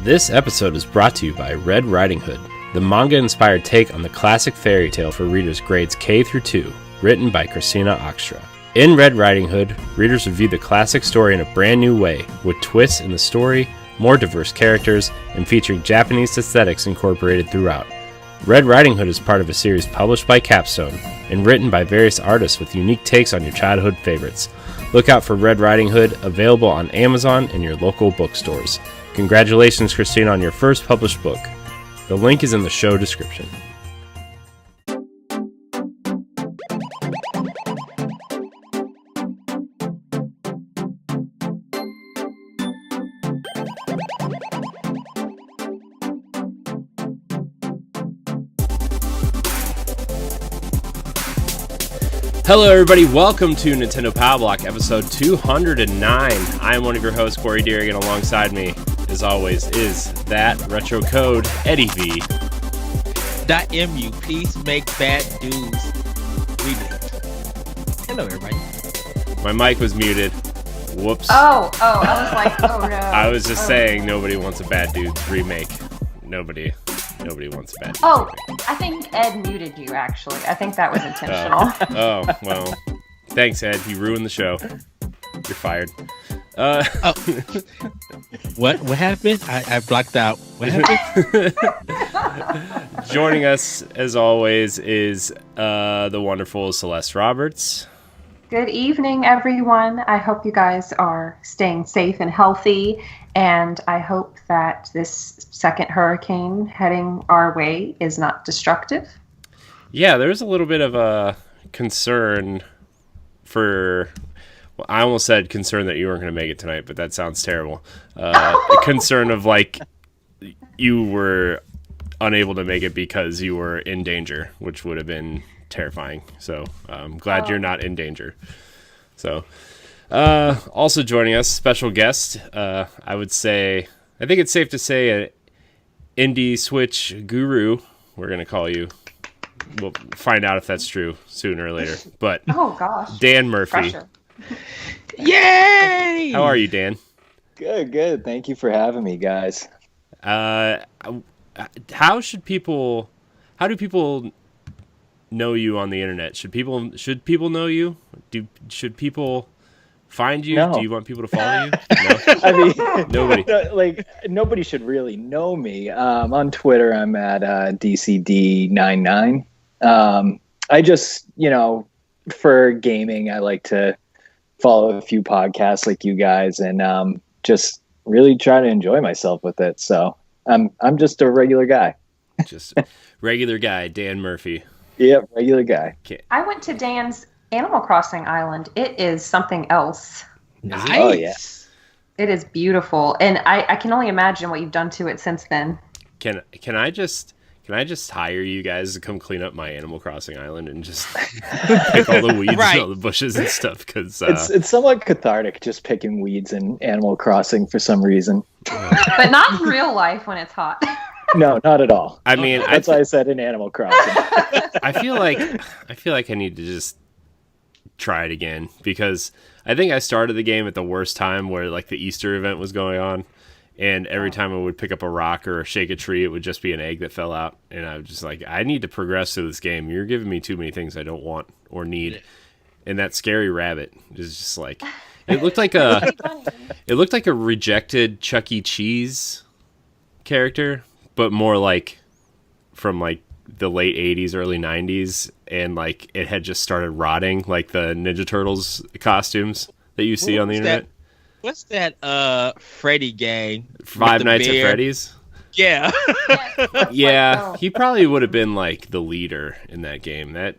This episode is brought to you by Red Riding Hood, the manga-inspired take on the classic fairy tale for readers grades K through 2, written by Christina Oxtra. In Red Riding Hood, readers review the classic story in a brand new way, with twists in the story, more diverse characters, and featuring Japanese aesthetics incorporated throughout. Red Riding Hood is part of a series published by Capstone and written by various artists with unique takes on your childhood favorites. Look out for Red Riding Hood, available on Amazon and your local bookstores. Congratulations, Christina, on your first published book. The link is in the show description. Hello everybody, welcome to Nintendo Pow Block, episode 209. I am one of your hosts, Corey Dirrig, and alongside me, as always, is that retro code, Eddie V. .mu, peace, make bad dudes remake. Hello everybody. My mic was muted. Whoops. Oh, I was like, oh no. I was just saying nobody wants a Bad Dudes remake. Nobody wants a Bad Dudes remake. I think Ed muted you, actually. I think that was intentional. Oh, well, thanks, Ed. You ruined the show. You're fired. What happened? I blocked out. What happened? Joining us, as always, is the wonderful Celeste Roberts. Good evening, everyone. I hope you guys are staying safe and healthy, and I hope that this second hurricane heading our way is not destructive. Yeah, there's a little bit of a concern for... Well, I almost said concern that you weren't going to make it tonight, but that sounds terrible. A concern of, like, you were unable to make it because you were in danger, which would have been terrifying. So I'm glad you're not in danger. So also joining us, special guest, I think it's safe to say an indie Switch guru, we're going to call you. We'll find out if that's true sooner or later. But oh gosh, Dan Murphy. Pressure. Yay! How are you, Dan? Good. Thank you for having me, guys. How do people know you on the internet? Should people know you? Should people find you? No. Do you want people to follow you? No. I mean, Nobody. Nobody should really know me. On Twitter, I'm at DCD99. I just, for gaming, I like to follow a few podcasts like you guys, and just really try to enjoy myself with it. So I'm just a regular guy. Just regular guy, Dan Murphy. Yep, regular guy. Okay. I went to Dan's Animal Crossing Island. It is something else. Nice. Oh, yeah. It is beautiful, and I can only imagine what you've done to it since then. Can I just hire you guys to come clean up my Animal Crossing Island and just pick all the weeds and all the bushes and stuff? Because it's somewhat cathartic just picking weeds in Animal Crossing for some reason. But not in real life when it's hot. No, not at all. I mean, that's why I said in Animal Crossing. I feel like I need to just try it again, because I think I started the game at the worst time where like the Easter event was going on, and every time I would pick up a rock or shake a tree, it would just be an egg that fell out, and I was just like, I need to progress through this game. You're giving me too many things I don't want or need. And that scary rabbit is just like, it looked like a rejected Chuck E. Cheese character, but more like from like the late 80s, early 90s, and like it had just started rotting, like the Ninja Turtles costumes that you see on the internet. What's that Freddy gang? Five Nights at Freddy's? Yeah. Yeah, he probably would have been like the leader in that game. That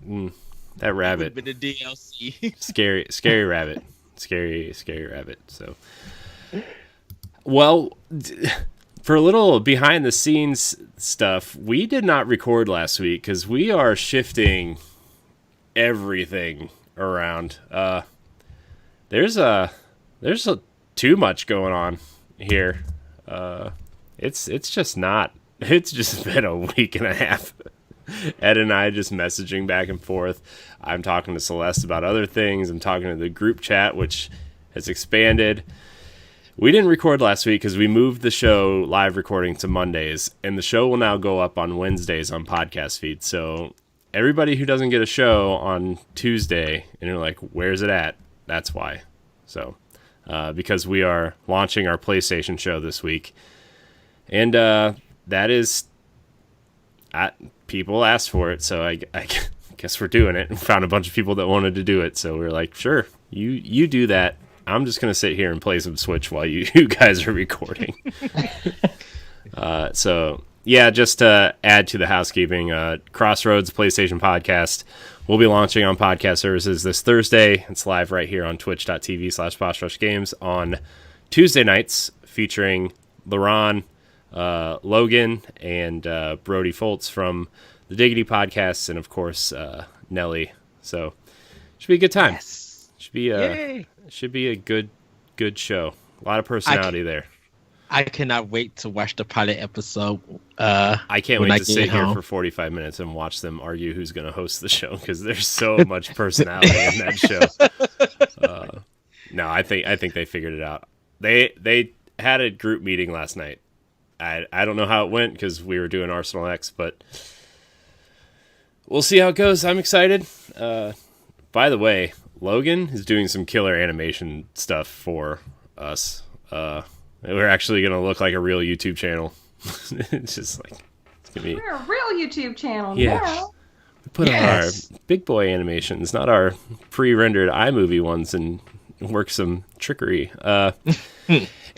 rabbit. Been the DLC. Scary rabbit. Scary rabbit. So, well, for a little behind the scenes stuff, we did not record last week because we are shifting everything around. There's too much going on here. It's just been a week and a half. Ed and I just messaging back and forth. I'm talking to Celeste about other things. I'm talking to the group chat, which has expanded. We didn't record last week because we moved the show live recording to Mondays, and the show will now go up on Wednesdays on podcast feed. So everybody who doesn't get a show on Tuesday, and you're like, where's it at? That's why. So, because we are launching our PlayStation show this week. And that is, people asked for it, so I guess we're doing it. We found a bunch of people that wanted to do it, so we were like, sure, you do that. I'm just going to sit here and play some Switch while you guys are recording. So, yeah, just to add to the housekeeping, Crossroads PlayStation Podcast will be launching on podcast services this Thursday. It's live right here on twitch.tv/BossRushGames on Tuesday nights, featuring LaRon, Logan, and Brody Foltz from the Diggity Podcasts, and, of course, Nelly. So, should be a good time. Yes. Should be a good show. A lot of personality there. I cannot wait to watch the pilot episode. I can't wait to sit here for 45 minutes and watch them argue who's going to host the show, because there's so much personality in that show. No, I think they figured it out. They had a group meeting last night. I don't know how it went because we were doing Arsenal X, but we'll see how it goes. I'm excited. By the way, Logan is doing some killer animation stuff for us. We're actually going to look like a real YouTube channel. It's just like, it's going to be... We're a real YouTube channel now. We put on our big boy animations, not our pre-rendered iMovie ones, and work some trickery.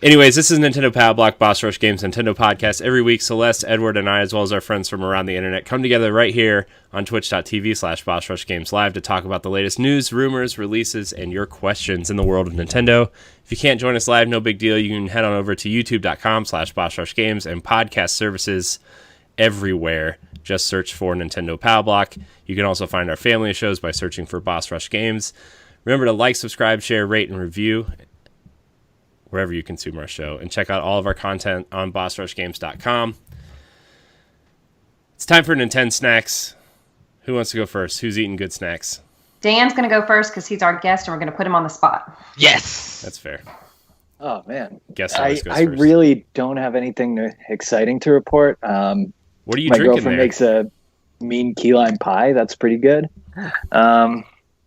Anyways, this is Nintendo Pow Block, Boss Rush Games, Nintendo Podcast. Every week, Celeste, Edward, and I, as well as our friends from around the internet, come together right here on twitch.tv/BossRushGames Live to talk about the latest news, rumors, releases, and your questions in the world of Nintendo. If you can't join us live, no big deal. You can head on over to youtube.com/BossRushGames and podcast services everywhere. Just search for Nintendo Pow Block. You can also find our family of shows by searching for Boss Rush Games. Remember to like, subscribe, share, rate, and review wherever you consume our show, and check out all of our content on bossrushgames.com. It's time for Nintendo Snacks. Who wants to go first? Who's eating good snacks? Dan's going to go first because he's our guest and we're going to put him on the spot. Yes! That's fair. Oh, man. Guest always goes I first. really don't have anything exciting to report. What are you my drinking girlfriend there? makes a mean key lime pie. That's pretty good. I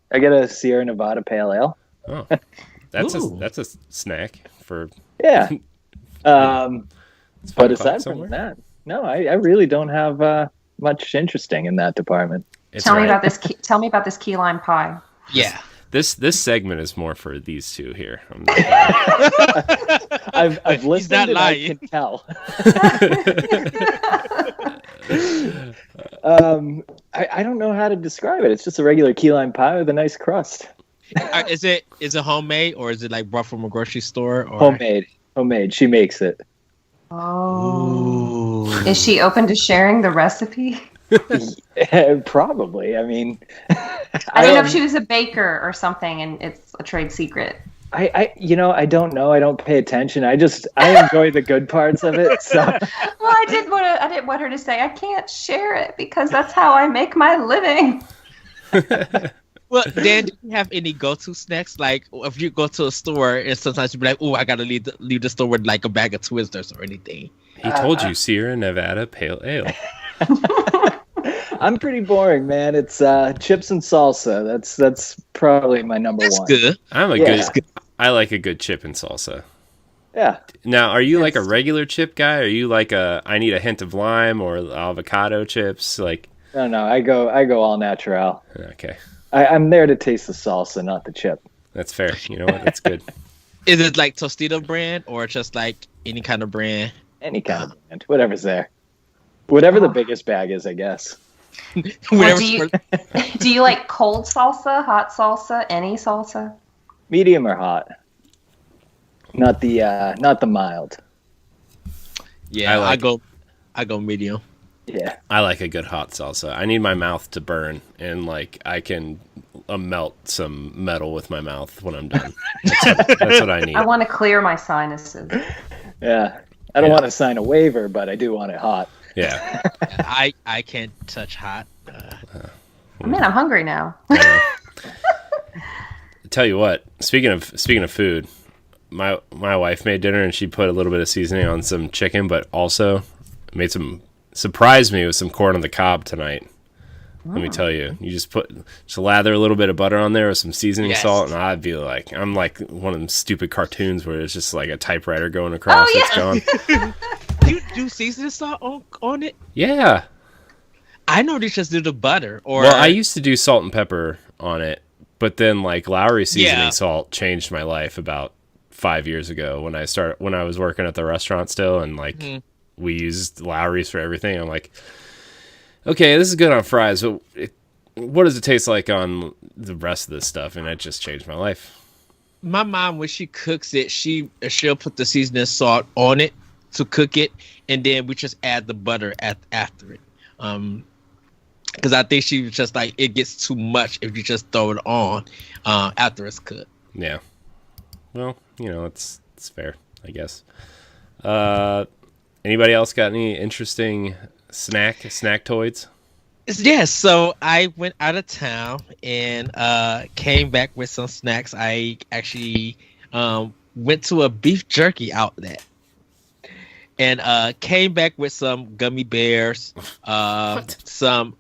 got a Sierra Nevada Pale Ale. Oh, that's a snack for... Yeah. But aside somewhere? from that, no, I really don't have much interesting in that department. Tell me about this key lime pie. Yeah. This segment is more for these two here. I've listened and I can tell. I don't know how to describe it. It's just a regular key lime pie with a nice crust. Is it homemade, or is it like brought from a grocery store? Or... Homemade. She makes it. Oh. Ooh. Is she open to sharing the recipe? Probably. I mean, I don't know if she was a baker or something and it's a trade secret. I don't know. I don't pay attention. I enjoy the good parts of it. So. Well, I didn't want her to say I can't share it because that's how I make my living. Well, Dan, do you have any go-to snacks? Like, if you go to a store and sometimes you be like, "Oh, I gotta leave the store with like a bag of Twizzlers or anything." He told you Sierra Nevada Pale Ale. I'm pretty boring, man. It's chips and salsa. That's probably my number one. Good. I like a good chip and salsa. Yeah. Now, are you like a regular chip guy? Are you like I need a hint of lime or avocado chips? Like. No. I go all natural. Okay. I'm there to taste the salsa, not the chip. That's fair. You know what? That's good. Is it like Tostito brand or just like any kind of brand? Any kind of brand. Whatever's there. Whatever the biggest bag is, I guess. Well, do you like cold salsa, hot salsa, any salsa? Medium or hot? Not the mild. Yeah, I go medium. Yeah, I like a good hot salsa. I need my mouth to burn, and like I can melt some metal with my mouth when I'm done. That's what I need. I want to clear my sinuses. Yeah, I don't want to sign a waiver, but I do want it hot. Yeah, I can't touch hot. Man, I'm hungry now. Tell you what. Speaking of food, my wife made dinner and she put a little bit of seasoning on some chicken, but also surprised me with some corn on the cob tonight. Let me tell you, you just lather a little bit of butter on there with some seasoning salt, and I'd be like, I'm like one of them stupid cartoons where it's just like a typewriter going across. It's gone. You season salt on it? Yeah. I know they just do the butter. Well, I used to do salt and pepper on it, but then like Lowry seasoning salt changed my life about 5 years ago when I was working at the restaurant still, and like we used Lowry's for everything. I'm like, okay, this is good on fries, but what does it taste like on the rest of this stuff? And it just changed my life. My mom, when she cooks it, she'll put the seasoning salt on it to cook it, and then we just add the butter after it. Because I think she was just like, it gets too much if you just throw it on after it's cooked. Yeah. Well, it's fair, I guess. Anybody else got any interesting snacktoids? Yes, so I went out of town and came back with some snacks. I actually went to a beef jerky outlet and came back with some gummy bears, some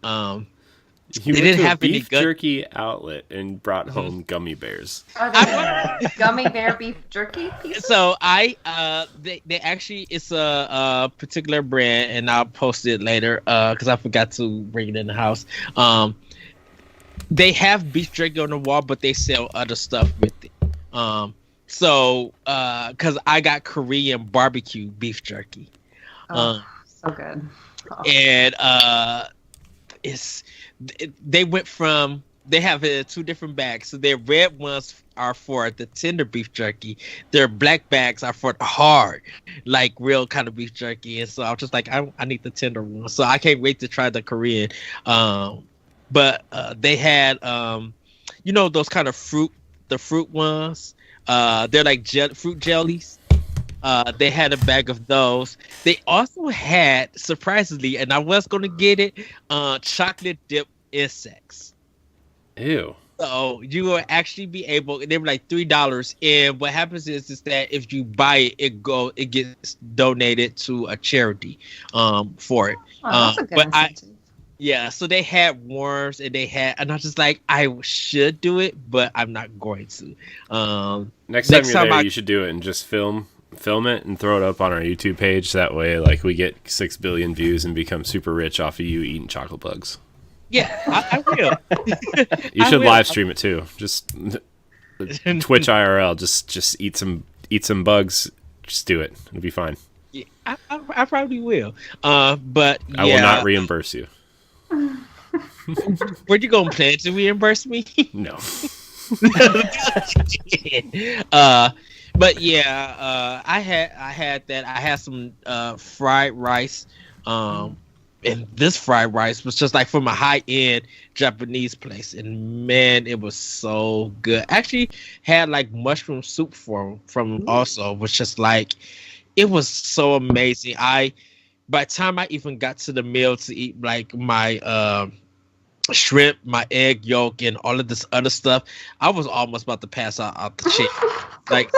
You they went didn't to a have any beef jerky outlet and brought home gummy bears. Are they gummy bear beef jerky pieces? So they actually, it's a particular brand, and I'll post it later because I forgot to bring it in the house. They have beef jerky on the wall, but they sell other stuff with it. So because I got Korean barbecue beef jerky. So good. And they have two different bags. So their red ones are for the tender beef jerky. Their black bags are for the hard, like real kind of beef jerky. And so I was just like, I need the tender one. So I can't wait to try the Korean. But they had, those kind of the fruit ones. They're like fruit jellies. They had a bag of those. They also had, surprisingly, and I was going to get it, chocolate dip insects. Ew. So you will actually be able, they were like $3. And what happens is that if you buy it, it gets donated to a charity for it. That's a good incentive. So they had worms and and I was just like, I should do it, but I'm not going to. Next time you're there, you should do it and just film it and throw it up on our YouTube page. That way, like, we get 6 billion views and become super rich off of you eating chocolate bugs. Yeah, I will. You should live stream it too. Just Twitch IRL. Just eat some bugs. Just do it. It'll be fine. Yeah, I probably will. But yeah. I will not reimburse you. Were you gonna plan to reimburse me? No. But yeah, I had that. I had some fried rice. And this fried rice was just like from a high-end Japanese place, and man, it was so good. Actually, had like mushroom soup from also, was just like, it was so amazing. By the time I even got to the meal to eat like my shrimp, my egg yolk, and all of this other stuff, I was almost about to pass out the chair, like,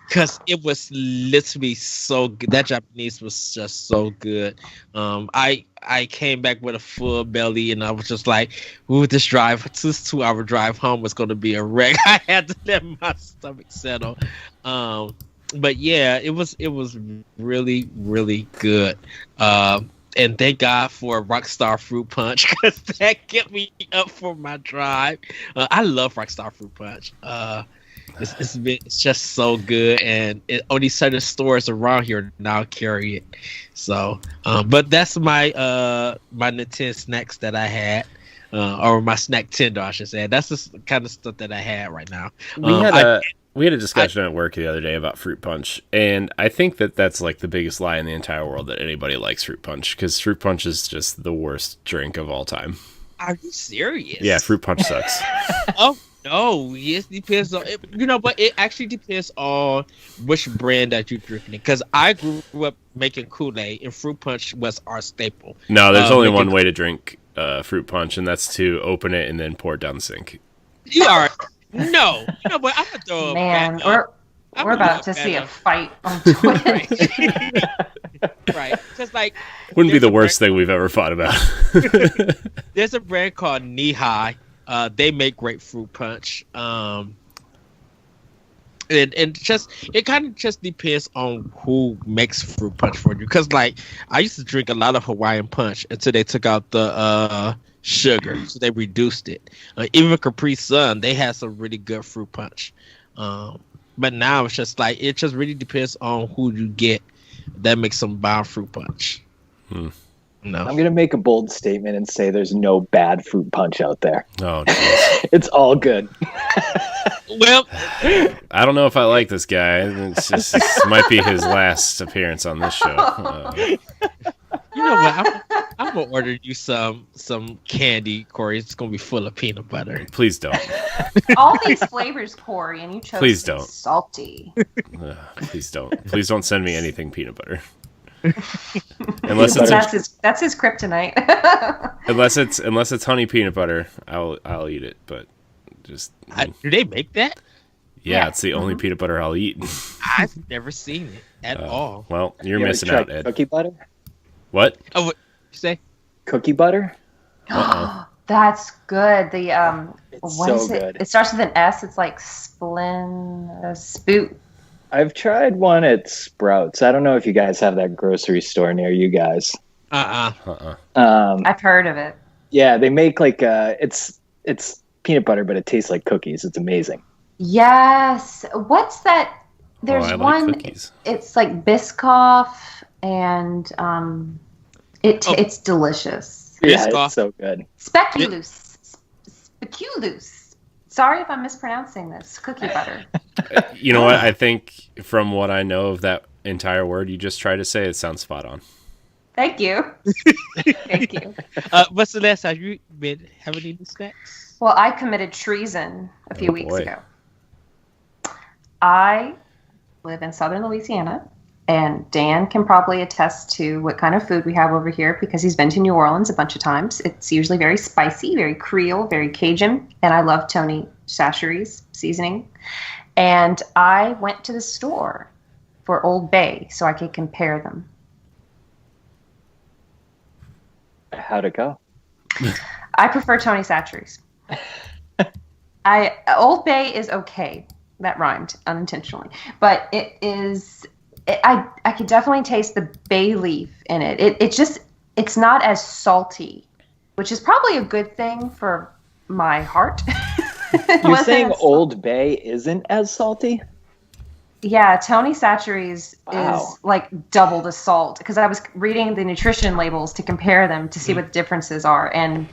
because it was literally so good. That Japanese was just so good. I came back with a full belly, and I was just like, ooh, this 2-hour drive home was going to be a wreck. I had to let my stomach settle. But yeah, it was really, really good. And thank God for Rockstar Fruit Punch, because that kept me up for my drive. I love Rockstar Fruit Punch. It's just so good, and only certain stores around here now carry it. So, but that's my Nintendo snacks that I had, or my snack tender, I should say. That's the kind of stuff that I had right now. We had a discussion at work the other day about fruit punch, and I think that's like the biggest lie in the entire world, that anybody likes fruit punch, because fruit punch is just the worst drink of all time. Are you serious? Yeah, fruit punch sucks. Oh. No, yes, depends on but it actually depends on which brand that you're drinking. Because I grew up making Kool-Aid, and fruit punch was our staple. No, there's only one way to drink fruit punch, and that's to open it and then pour it down the sink. You are but I'm gonna throw man, We're about to see a fight on Twitch. Right. Just like Wouldn't be the worst thing we've ever fought about. there's a brand called Knee High. They make great fruit punch. And just it kind of just depends on who makes fruit punch for you. Because like I used to drink a lot of Hawaiian punch until they took out the sugar, so they reduced it. Even Capri Sun, they had some really good fruit punch. But now it's just like it just really depends on who you get that makes some bomb fruit punch. No, I'm gonna make a bold statement and say there's no bad fruit punch out there. Oh, geez. It's all good. Well, I don't know if I like this guy. It's just this might be his last appearance on this show. you know what? I'm gonna order you some candy, Corey. It's gonna be full of peanut butter. Please don't. All these flavors, Corey, and you chose Please don't. salty. Please don't. Please don't send me anything peanut butter. Unless it's that's his kryptonite. unless it's honey peanut butter, I'll eat it. But just do they make that? Yeah, it's the only peanut butter I'll eat. I've never seen it at all. Well, you're You ever missing tried out, Ed. Cookie butter? What? Oh, what you say? Cookie butter? That's good. The It's what so is it? good. It starts with an S. It's like spoot. I've tried one at Sprouts. I don't know if you guys have that grocery store near you guys. I've heard of it. Yeah, they make like it's peanut butter, but it tastes like cookies. It's amazing. Yes. What's that? There's I like one. cookies. It's like Biscoff, and it's delicious. Yeah, Biscoff. it's so good. Speculous. Sorry if I'm mispronouncing this. Cookie butter. You know what? I think from what I know of that entire word you just tried to say, it sounds spot on. Thank you. Thank you. But Celeste, have you been having any snacks? Well, I committed treason a few weeks boy. ago. I live in southern Louisiana, and Dan can probably attest to what kind of food we have over here because he's been to New Orleans a bunch of times. It's usually very spicy, very Creole, very Cajun, and I love Tony Chachere's seasoning. And I went to the store for Old Bay so I could compare them. How'd it go? I prefer Tony Chachere's. Old Bay is okay. That rhymed unintentionally, but it is. I could definitely taste the bay leaf in it. It's not as salty, which is probably a good thing for my heart. You're saying Old Bay isn't as salty? Yeah, Tony Chachere's Wow. is like double the salt because I was reading the nutrition labels to compare them to see what the differences are, and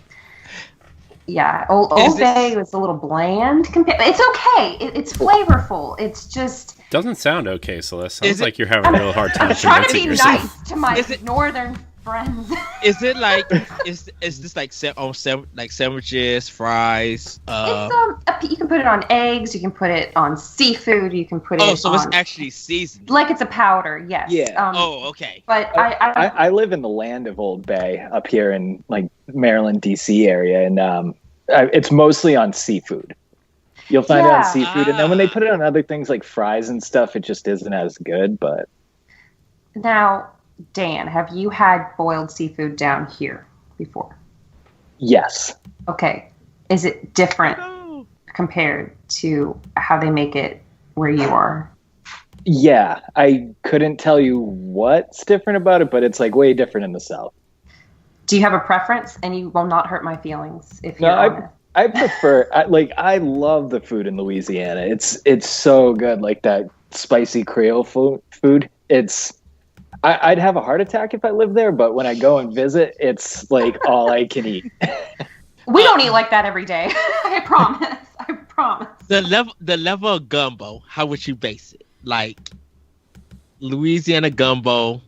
yeah, Old Bay was a little bland. It's okay. It's flavorful. It's just Doesn't sound okay, Celeste. Sounds like you're having a real hard time I'm trying to convincing be yourself. nice to my northern friends. Is it like is this like like sandwiches, fries? It's you can put it on eggs. You can put it on seafood. You can put it. So it's actually seasoned. Like it's a powder. Yes. Yeah. Okay. But I live in the land of Old Bay up here in like Maryland, DC area, and it's mostly on seafood. You'll find it on seafood, and then when they put it on other things like fries and stuff, it just isn't as good. But now, Dan, have you had boiled seafood down here before? yes, Okay. Is it different compared to how they make it where you are? yeah, I couldn't tell you what's different about it, but it's like way different in the South. Do you have a preference? And you will not hurt my feelings if you're honest. I prefer I love the food in Louisiana. It's so good, like that spicy Creole food. I'd have a heart attack if I lived there, but when I go and visit, it's like all I can eat. We don't eat like that every day. I promise. I promise. The level of gumbo, how would you base it? Like Louisiana gumbo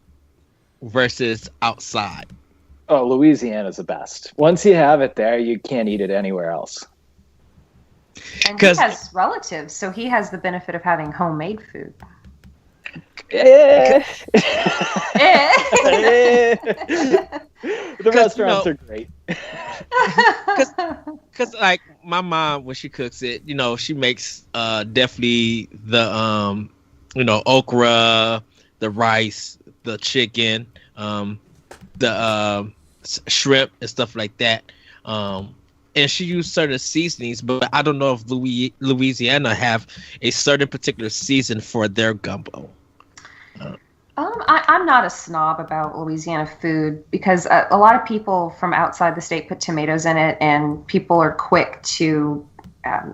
versus outside. Oh, Louisiana's the best. Once you have it there, you can't eat it anywhere else. And he has relatives, so he has the benefit of having homemade food. The Cause, restaurants are great. Because like my mom, when she cooks it, she makes definitely the okra, the rice, the chicken, the shrimp and stuff like that. And she used certain seasonings, but I don't know if Louisiana have a certain particular season for their gumbo. I'm not a snob about Louisiana food because a lot of people from outside the state put tomatoes in it, and people are quick to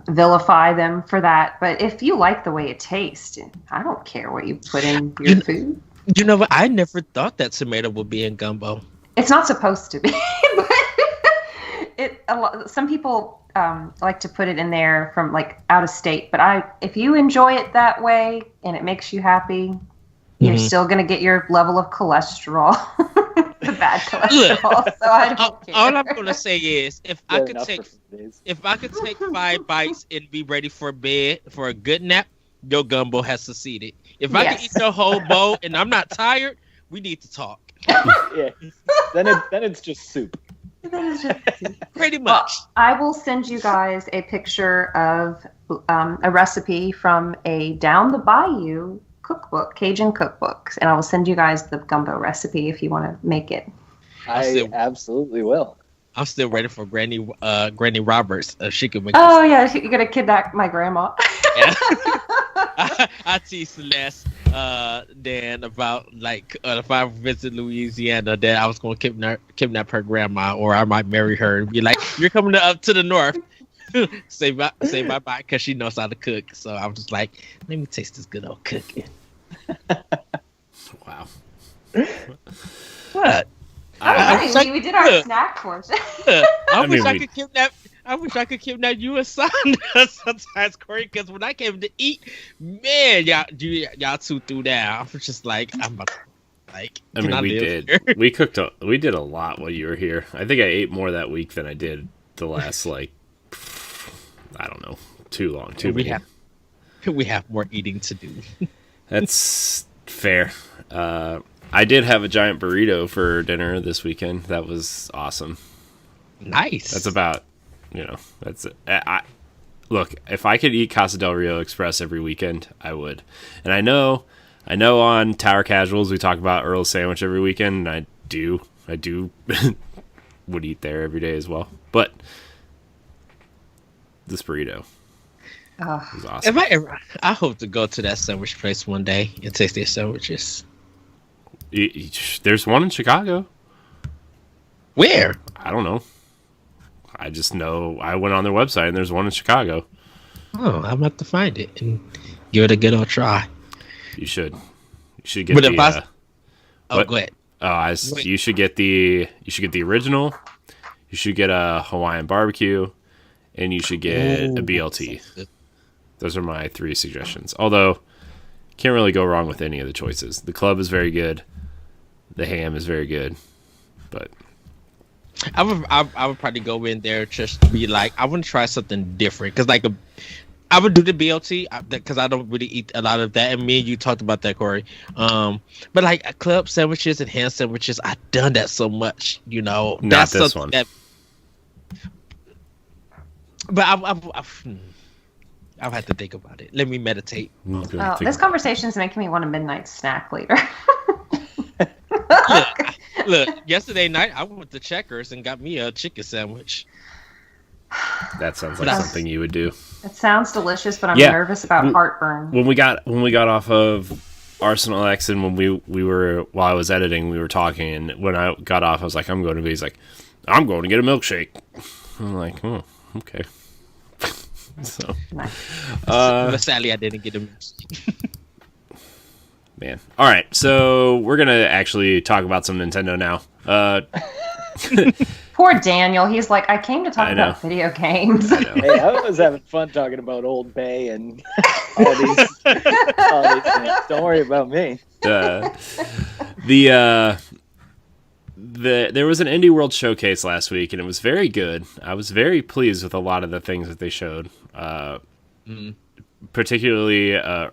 vilify them for that. But if you like the way it tastes, I don't care what you put in your food. You know what? I never thought that tomato would be in gumbo. It's not supposed to be. Some people like to put it in there from like out of state, but if you enjoy it that way and it makes you happy, you're still gonna get your level of cholesterol, the bad cholesterol. So I don't care. All I'm gonna say is, if I could take 5 bites and be ready for bed for a good nap, your gumbo has succeeded. If I can eat the whole bowl and I'm not tired, we need to talk. Yeah, then it's just soup. Pretty much. Well, I will send you guys a picture of a recipe from a Down the Bayou cookbook, Cajun cookbooks, and I will send you guys the gumbo recipe if you want to make it. I absolutely will. I'm still ready for Granny Roberts. She could make. Oh yeah, you're gonna kidnap my grandma. Yeah. I tease Celeste, Dan, about if I visit Louisiana, that I was gonna kidnap her grandma, or I might marry her and be like, "You're coming up to the north." say bye because she knows how to cook. So I'm just like, let me taste this good old cooking. Wow. What? We did our snack portion. I wish I could kidnap you and Sandra sometimes, Corey, because when I came to eat, man, y'all two threw down. I was just like, I'm about to, we did. Here? We did a lot while you were here. I think I ate more that week than I did the last, I don't know, too long. We have more eating to do. That's fair. I did have a giant burrito for dinner this weekend. That was awesome. Nice. That's about, that's it. Look, if I could eat Casa del Rio Express every weekend, I would. And I know on Tower Casuals we talk about Earl's Sandwich every weekend, and I do would eat there every day as well. But this burrito was awesome. I hope to go to that sandwich place one day and taste their sandwiches. There's one in Chicago. Where? I don't know. I just know I went on their website and there's one in Chicago. Oh, I'm about to find it and give it a good old try. You should. You should get the. Go ahead. You should get the original. You should get a Hawaiian barbecue, and you should get a BLT. Those are my 3 suggestions. Although, can't really go wrong with any of the choices. The club is very good. The ham is very good, but I would probably go in there just to be like, I want to try something different, because I would do the BLT because I don't really eat a lot of that, and me and you talked about that, Corey. But like club sandwiches and ham sandwiches, I've done that so much, Not that's this one. But I'll have to think about it. Let me meditate. This conversation is making me want a midnight snack later. Look, yesterday night I went to Checkers and got me a chicken sandwich. That sounds like something you would do. It sounds delicious, but I'm nervous about heartburn. When we got off of Arsenal X, and when we were, while I was editing, we were talking, and when I got off, I was like, I'm going to be. He's like, I'm going to get a milkshake. I'm like, oh, okay. So, nice. But sadly, I didn't get a milkshake. Man. All right, so we're going to actually talk about some Nintendo now. Poor Daniel. He's like, I came to talk about video games. Hey, I was having fun talking about Old Bay and all these things. Don't worry about me. There was an Indie World Showcase last week, and it was very good. I was very pleased with a lot of the things that they showed. Particularly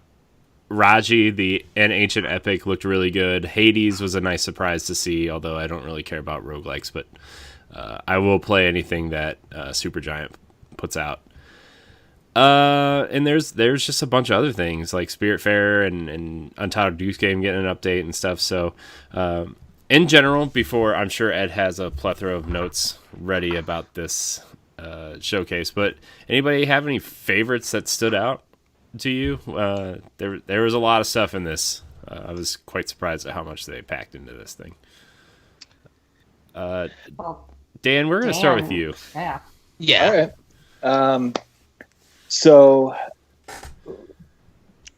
Raji, the Ancient Epic, looked really good. Hades was a nice surprise to see, although I don't really care about roguelikes, but I will play anything that Supergiant puts out. And there's just a bunch of other things like Spiritfarer and Untitled Goose Game getting an update and stuff. So, in general, before I'm sure Ed has a plethora of notes ready about this showcase, but anybody have any favorites that stood out to you? There was a lot of stuff in this. I was quite surprised at how much they packed into this thing. Dan, we're going to start with you. Yeah. All right. So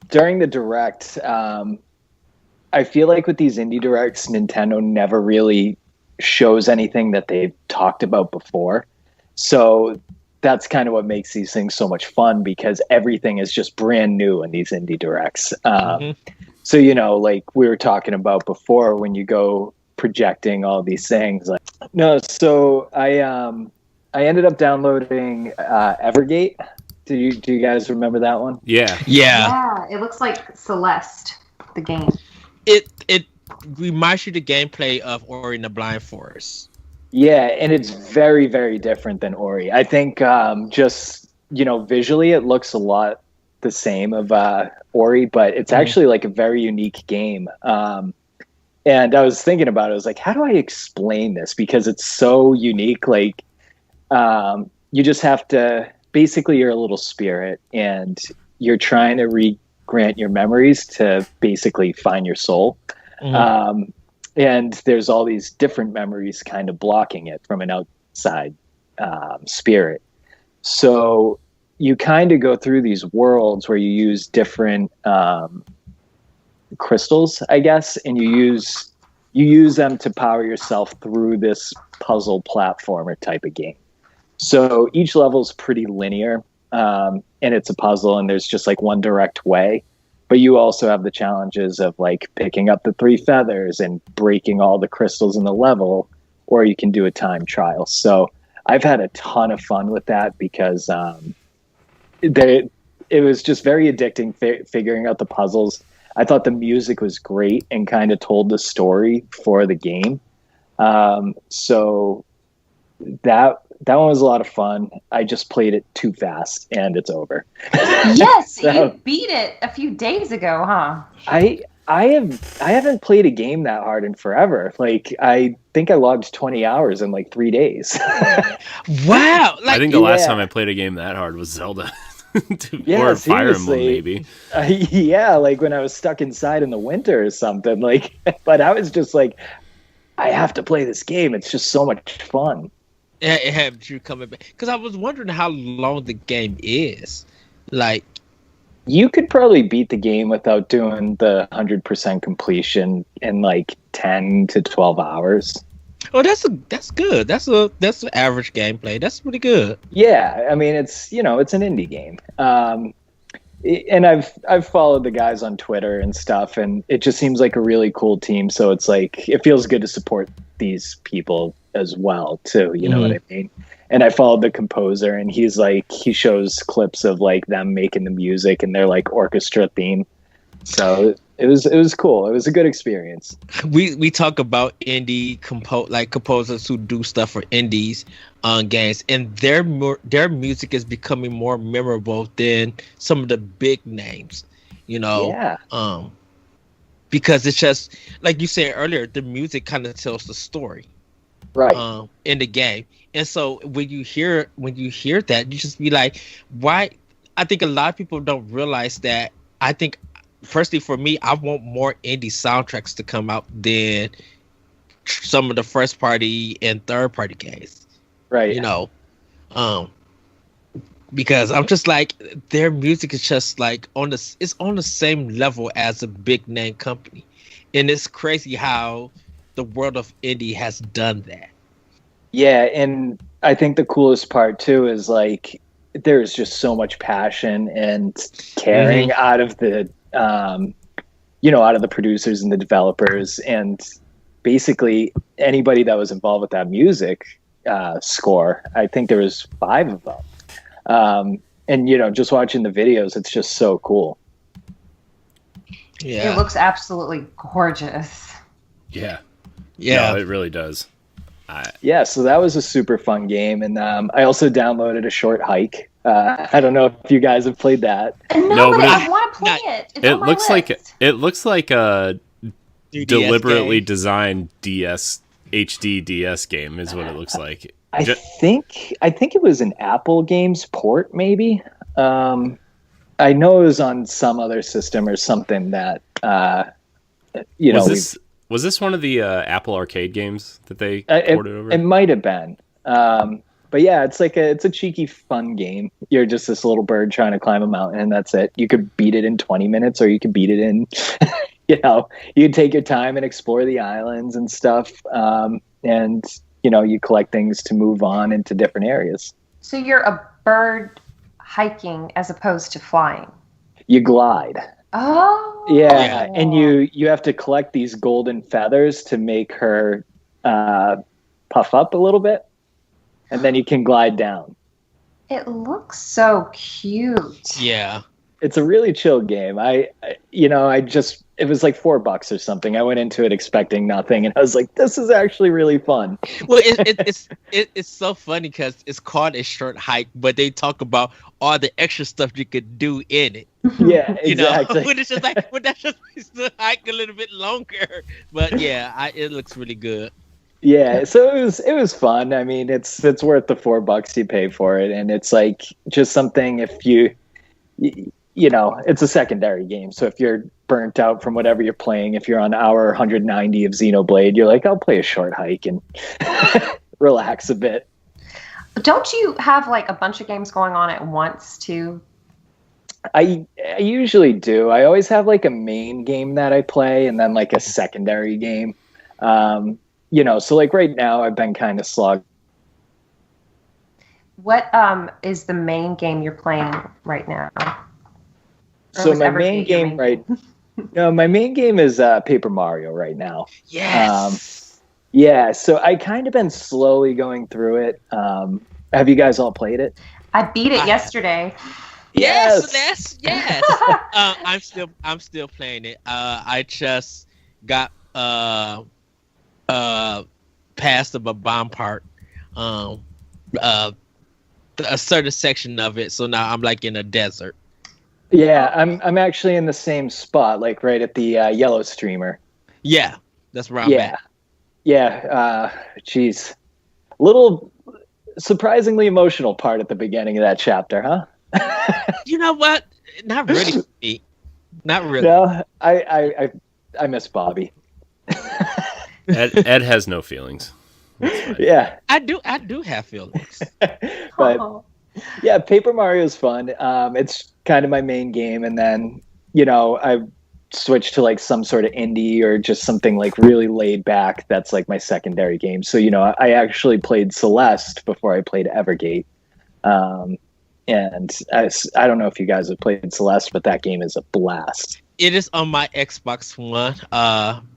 during the Direct, I feel like with these indie Directs, Nintendo never really shows anything that they've talked about before. So that's kind of what makes these things so much fun, because everything is just brand new in these indie Directs. So, like we were talking about before, when you go projecting all these things, so I ended up downloading Evergate. Do you guys remember that one? Yeah. Yeah, it looks like Celeste, the game. It reminds you the gameplay of Ori and the Blind Forest. Yeah, and it's very, very different than Ori. I think just, visually it looks a lot the same of Ori, but it's actually like a very unique game. And I was thinking about it. I was like, how do I explain this? Because it's so unique. Like, you just have to, basically you're a little spirit and you're trying to grant your memories to basically find your soul. And there's all these different memories kind of blocking it from an outside spirit. So you kind of go through these worlds where you use different crystals, I guess, and you use them to power yourself through this puzzle platformer type of game. So each level is pretty linear, and it's a puzzle, and there's just like one direct way. But you also have the challenges of like picking up the 3 feathers and breaking all the crystals in the level, or you can do a time trial. So I've had a ton of fun with that because it was just very addicting figuring out the puzzles. I thought the music was great and kind of told the story for the game. So that one was a lot of fun. I just played it too fast and it's over. Yes, so, you beat it a few days ago, huh? I haven't played a game that hard in forever. Like, I think I logged 20 hours in like 3 days. Wow. I think the last time I played a game that hard was Zelda. Or Fire Emblem, maybe. Yeah, like when I was stuck inside in the winter or something. Like, but I was just like, I have to play this game. It's just so much fun. It had you coming back, because I was wondering how long the game is. Like, you could probably beat the game without doing the 100% completion in like 10 to 12 hours. Oh, that's good. That's an average gameplay. That's pretty good. Yeah, I mean, it's it's an indie game. And I've followed the guys on Twitter and stuff, and it just seems like a really cool team. So it's like, it feels good to support these people as well too, you know what I mean? And I followed the composer, and he shows clips of like them making the music and their like orchestra theme. So it was cool. It was a good experience. We talk about indie composers who do stuff for indies on games, and their music is becoming more memorable than some of the big names, Yeah. Because it's just like you said earlier, the music kind of tells the story. Right. In the game. And so when you hear that, you just be like, why? I think a lot of people don't realize that. I think personally for me, I want more indie soundtracks to come out than some of the first party and third party games. Right. Because I'm just like, their music is just like it's on the same level as a big name company. And it's crazy how the world of indie has done that. Yeah, and I think the coolest part too is like there's just so much passion and caring out of the out of the producers and the developers, and basically anybody that was involved with that music score. I think there was 5 of them. And just watching the videos, it's just so cool. Yeah, it looks absolutely gorgeous. Yeah. No, it really does. Yeah, so that was a super fun game, and I also downloaded A Short Hike, I don't know if you guys have played that. No, but I want to play it. It's on my list. It looks like a 3DS deliberately game. designed HD DS game is what it looks like. I think it was an Apple Games port, maybe. I know it was on some other system or something that was this one of the Apple Arcade games that they ported over? It might have been. But yeah, it's a cheeky, fun game. You're just this little bird trying to climb a mountain, and that's it. You could beat it in 20 minutes, or you could beat it in, you could take your time and explore the islands and stuff. And you collect things to move on into different areas. So you're a bird hiking as opposed to flying. You glide. Oh. Yeah, and you have to collect these golden feathers to make her puff up a little bit, and then you can glide down. It looks so cute. Yeah. It's a really chill game. It was like $4 or something. I went into it expecting nothing, and I was like, "This is actually really fun." Well, it's so funny because it's called a short hike, but they talk about all the extra stuff you could do in it. Yeah, exactly. But it's just like, that just makes the hike a little bit longer. But yeah, it looks really good. Yeah, so it was fun. I mean, it's worth the $4 you pay for it, and it's like just something if you it's a secondary game. So if you're burnt out from whatever you're playing, if you're on hour 190 of Xenoblade, you're like, I'll play a short hike and relax a bit. Don't you have like a bunch of games going on at once too? I usually do. I always have like a main game that I play and then like a secondary game. So like right now I've been kind of slogged. What is the main game you're playing right now? So my main game my main game is Paper Mario right now. Yes. Yeah, so I kind of been slowly going through it. Have you guys all played it? I beat it yesterday. Yes. I'm still playing it. I just got past the bomb part. A certain section of it, so now I'm like in a desert. Yeah, I'm actually in the same spot, like right at the yellow streamer. Yeah, that's where I'm at. Yeah, geez. Little surprisingly emotional part at the beginning of that chapter, huh? You know what? Not really for me. Not really. No, I miss Bobby. Ed has no feelings. Yeah. I do have feelings. But yeah, Paper Mario is fun. It's kind of my main game, and then I switched to like some sort of indie or just something like really laid back. That's like my secondary game. So I actually played Celeste before I played Evergate, and I don't know if you guys have played Celeste, but that game is a blast. It is on my Xbox One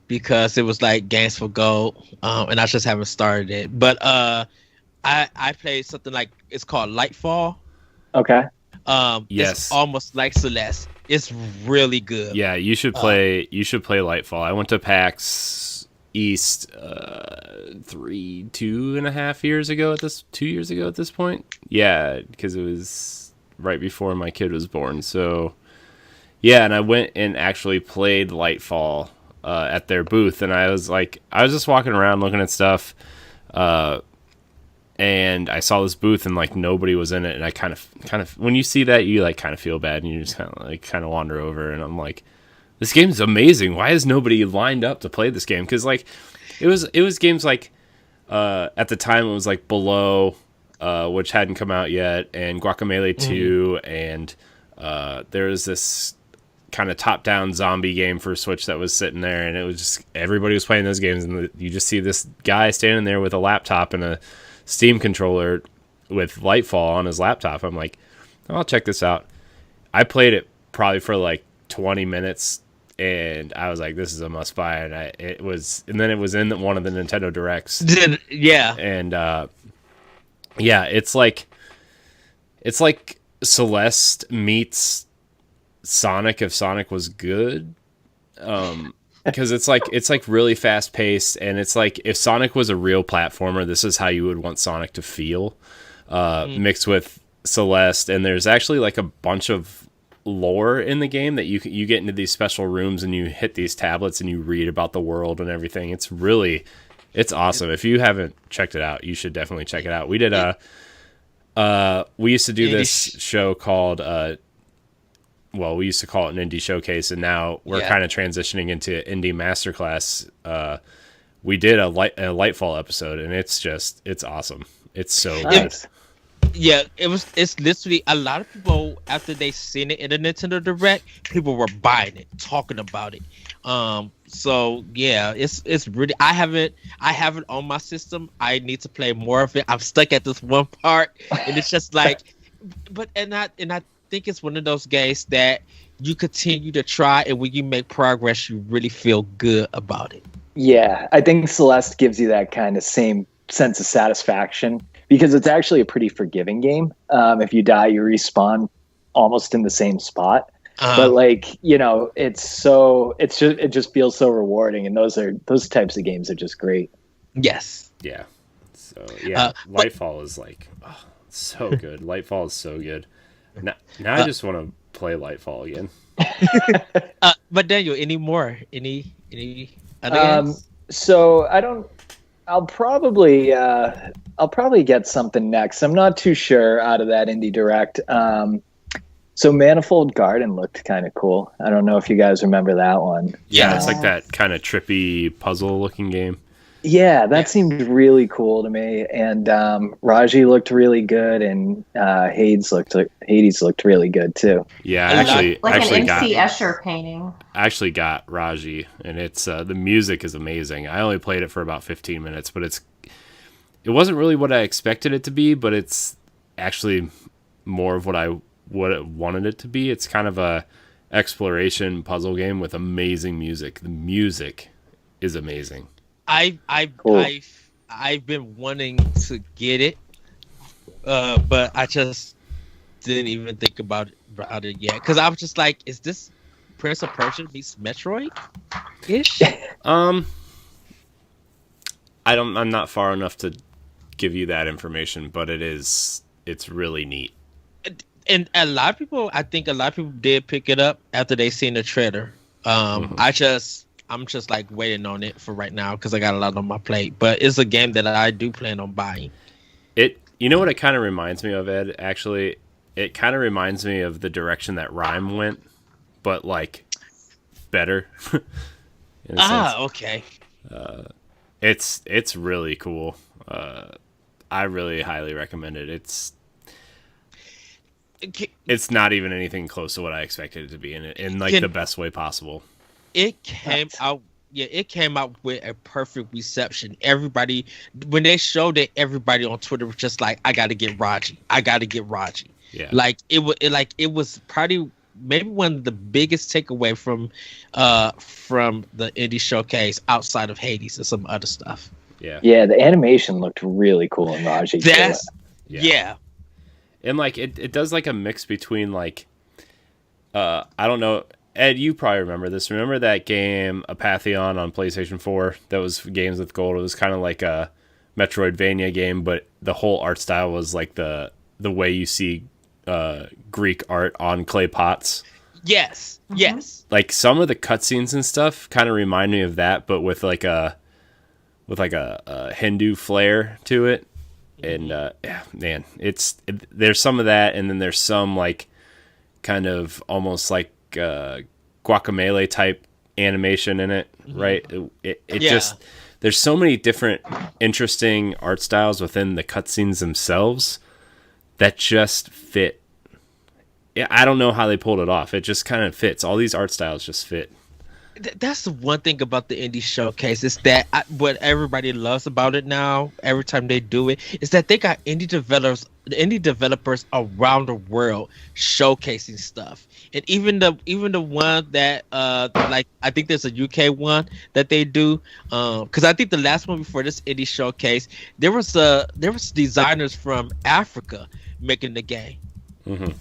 because it was like Games for Gold, and I just haven't started it. But I played something like it's called Lightfall. Okay. Yes. It's almost like Celeste. It's really good. Yeah, you should play. You should play Lightfall. I went to PAX East 2.5 years ago. 2 years ago at this point. Yeah, because it was right before my kid was born. So yeah, and I went and actually played Lightfall at their booth, and I was just walking around looking at stuff. And I saw this booth and like nobody was in it, and I kind of when you see that, you like kind of feel bad, and you just kind of wander over, and I'm like, this game's amazing. Why is nobody lined up to play this game? Because like it was games like at the time it was like Below, which hadn't come out yet, and Guacamelee 2, and there was this kind of top-down zombie game for Switch that was sitting there, and it was just everybody was playing those games, and you just see this guy standing there with a laptop and a Steam controller with Lightfall on his laptop. I'm like, I'll check this out. I played it probably for like 20 minutes, and I was like, this is a must buy. And then it was in one of the Nintendo Directs. Yeah. And yeah, it's like Celeste meets Sonic if Sonic was good. Because it's like really fast paced, and it's like if Sonic was a real platformer, this is how you would want Sonic to feel. Mixed with Celeste, and there's actually like a bunch of lore in the game that you get into these special rooms and you hit these tablets and you read about the world and everything. It's awesome. If you haven't checked it out, you should definitely check it out. We did we used to do this show called we used to call it an indie showcase, and now we're kind of transitioning into indie masterclass. We did a Lightfall episode, and it's awesome. It's so good. Yeah, it's literally a lot of people, after they seen it in the Nintendo Direct, people were buying it, talking about it. So yeah, it's really, I have it on my system. I need to play more of it. I'm stuck at this one part, and it's just like, I think it's one of those games that you continue to try, and when you make progress, you really feel good about it. Yeah, I think Celeste gives you that kind of same sense of satisfaction, because it's actually a pretty forgiving game. If you die, you respawn almost in the same spot. But like, it just feels so rewarding, and those types of games are just great. Yes. Yeah. So yeah, Lightfall is like so good. Lightfall is so good. Now I just want to play Lightfall again. But Daniel, any other games? So I'll probably get something next. I'm not too sure out of that Indie Direct. So Manifold Garden looked kind of cool. I don't know if you guys remember that one. Yeah, it's like that kind of trippy puzzle looking game. Yeah, that seemed really cool to me. And Raji looked really good, and Hades looked really good too. Yeah, I actually an got MC Escher painting. I actually got Raji, and it's the music is amazing. I only played it for about 15 minutes, but it wasn't really what I expected it to be, but it's actually more of what I wanted it to be. It's kind of a exploration puzzle game with amazing music. The music is amazing. I've been wanting to get it, but I just didn't even think about it yet, because I was just like, is this Prince of Persia meets Metroid ish? I'm not far enough to give you that information, but it's really neat. And I think a lot of people did pick it up after they seen the trailer. I'm just like waiting on it for right now, because I got a lot on my plate. But it's a game that I do plan on buying. You know what it kind of reminds me of, Ed? Actually, it kind of reminds me of the direction that Rhyme went, but like better. Okay. It's really cool. I really highly recommend it. It's not even anything close to what I expected it to be in the best way possible. It came out with a perfect reception. Everybody, when they showed it, everybody on Twitter was just like, I gotta get Raji. Yeah. It was probably maybe one of the biggest takeaway from the indie showcase, outside of Hades and some other stuff. Yeah. Yeah, the animation looked really cool in Raji. Yeah. And like it does like a mix between like I don't know, Ed, you probably remember this. Remember that game Apotheon on PlayStation 4? That was Games with Gold. It was kind of like a Metroidvania game, but the whole art style was like the way you see Greek art on clay pots. Yes. Mm-hmm. Yes. Like some of the cutscenes and stuff kind of remind me of that, but with like a Hindu flair to it. And man, there's some of that, and then there's some like kind of almost like guacamole type animation in it, right? It just, there's so many different interesting art styles within the cutscenes themselves that just fit. Yeah, I don't know how they pulled it off. It just kind of fits. All these art styles just fit. That's the one thing about the indie showcase, is that what everybody loves about it now, every time they do it, is that they got indie developers around the world showcasing stuff. And even the one that like, I think there's a UK one that they do, because I think the last one before this indie showcase, there was designers from Africa making the game. Mm-hmm.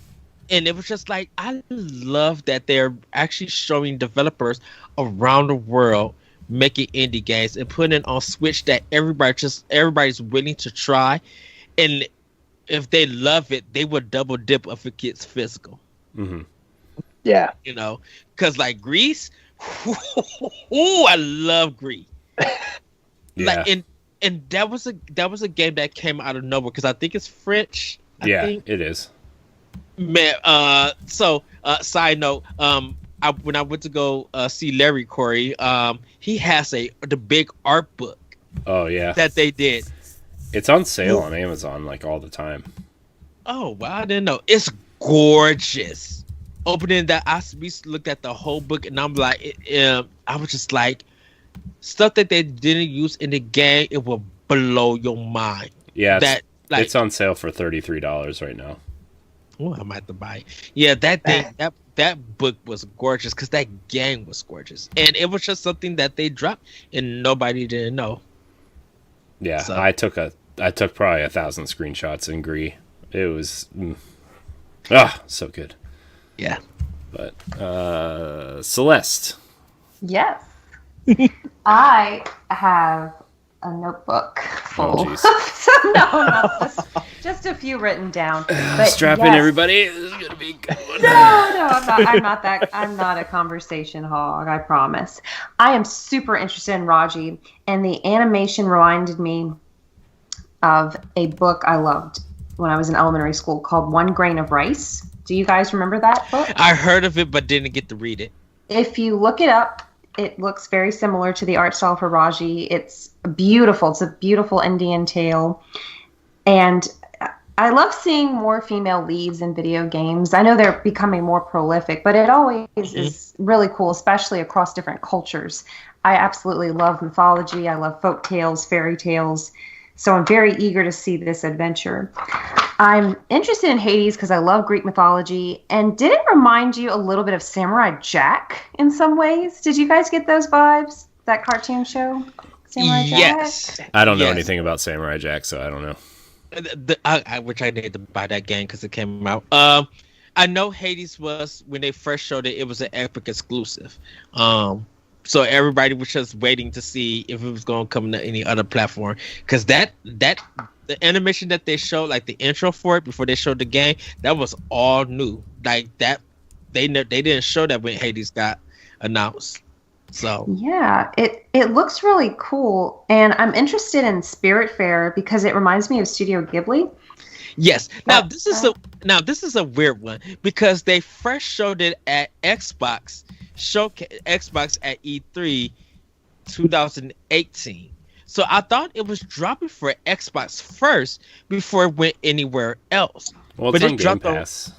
And it was just like, I love that they're actually showing developers around the world making indie games and putting it on Switch that everybody's willing to try. And if they love it, they would double dip if it gets physical. Mm-hmm. Yeah. You know, because like Grease, I love Grease. Yeah. Like and that was a game that came out of nowhere because I think it's French. I think. It is. Man, side note, when I went to go see Larry Corey, he has the big art book. Oh yeah. That they did. It's on sale on Amazon like all the time. Oh wow, I didn't know. It's gorgeous. Opening that, we looked at the whole book, and I'm like, I was just like, stuff that they didn't use in the game, it will blow your mind. Yeah, it's on sale for $33 right now. Oh, I might have to buy it. Yeah, that thing, that book was gorgeous because that game was gorgeous, and it was just something that they dropped and nobody didn't know. Yeah, so. I took probably 1,000 screenshots in Gree. It was so good. Yeah. But Celeste. Yes. I have a notebook full. Oh, no, not just a few written down. But strap in, everybody. This is gonna be a good one. No, I'm not a conversation hog, I promise. I am super interested in Raji, and the animation reminded me of a book I loved when I was in elementary school called One Grain of Rice. Do you guys remember that book? I heard of it, but didn't get to read it. If you look it up, it looks very similar to the art style for Raji. It's beautiful. It's a beautiful Indian tale. And I love seeing more female leads in video games. I know they're becoming more prolific, but it always is really cool, especially across different cultures. I absolutely love mythology. I love folk tales, fairy tales. So I'm very eager to see this adventure. I'm interested in Hades because I love Greek mythology. And did it remind you a little bit of Samurai Jack in some ways? Did you guys get those vibes? That cartoon show? Samurai yes. Jack? I don't know anything about Samurai Jack, so I don't know. I wish I need to buy that game because it came out. I know Hades was, when they first showed it, it was an Epic exclusive. So everybody was just waiting to see if it was going to come to any other platform. Because the animation that they showed, like the intro for it before they showed the game, that was all new. Like that, they didn't show that when Hades got announced. So yeah, it looks really cool, and I'm interested in Spiritfarer because it reminds me of Studio Ghibli. Yes. Now this is a weird one because they first showed it at Xbox at E3 2018. So I thought it was dropping for Xbox first before it went anywhere else. Well, it's on Game Pass.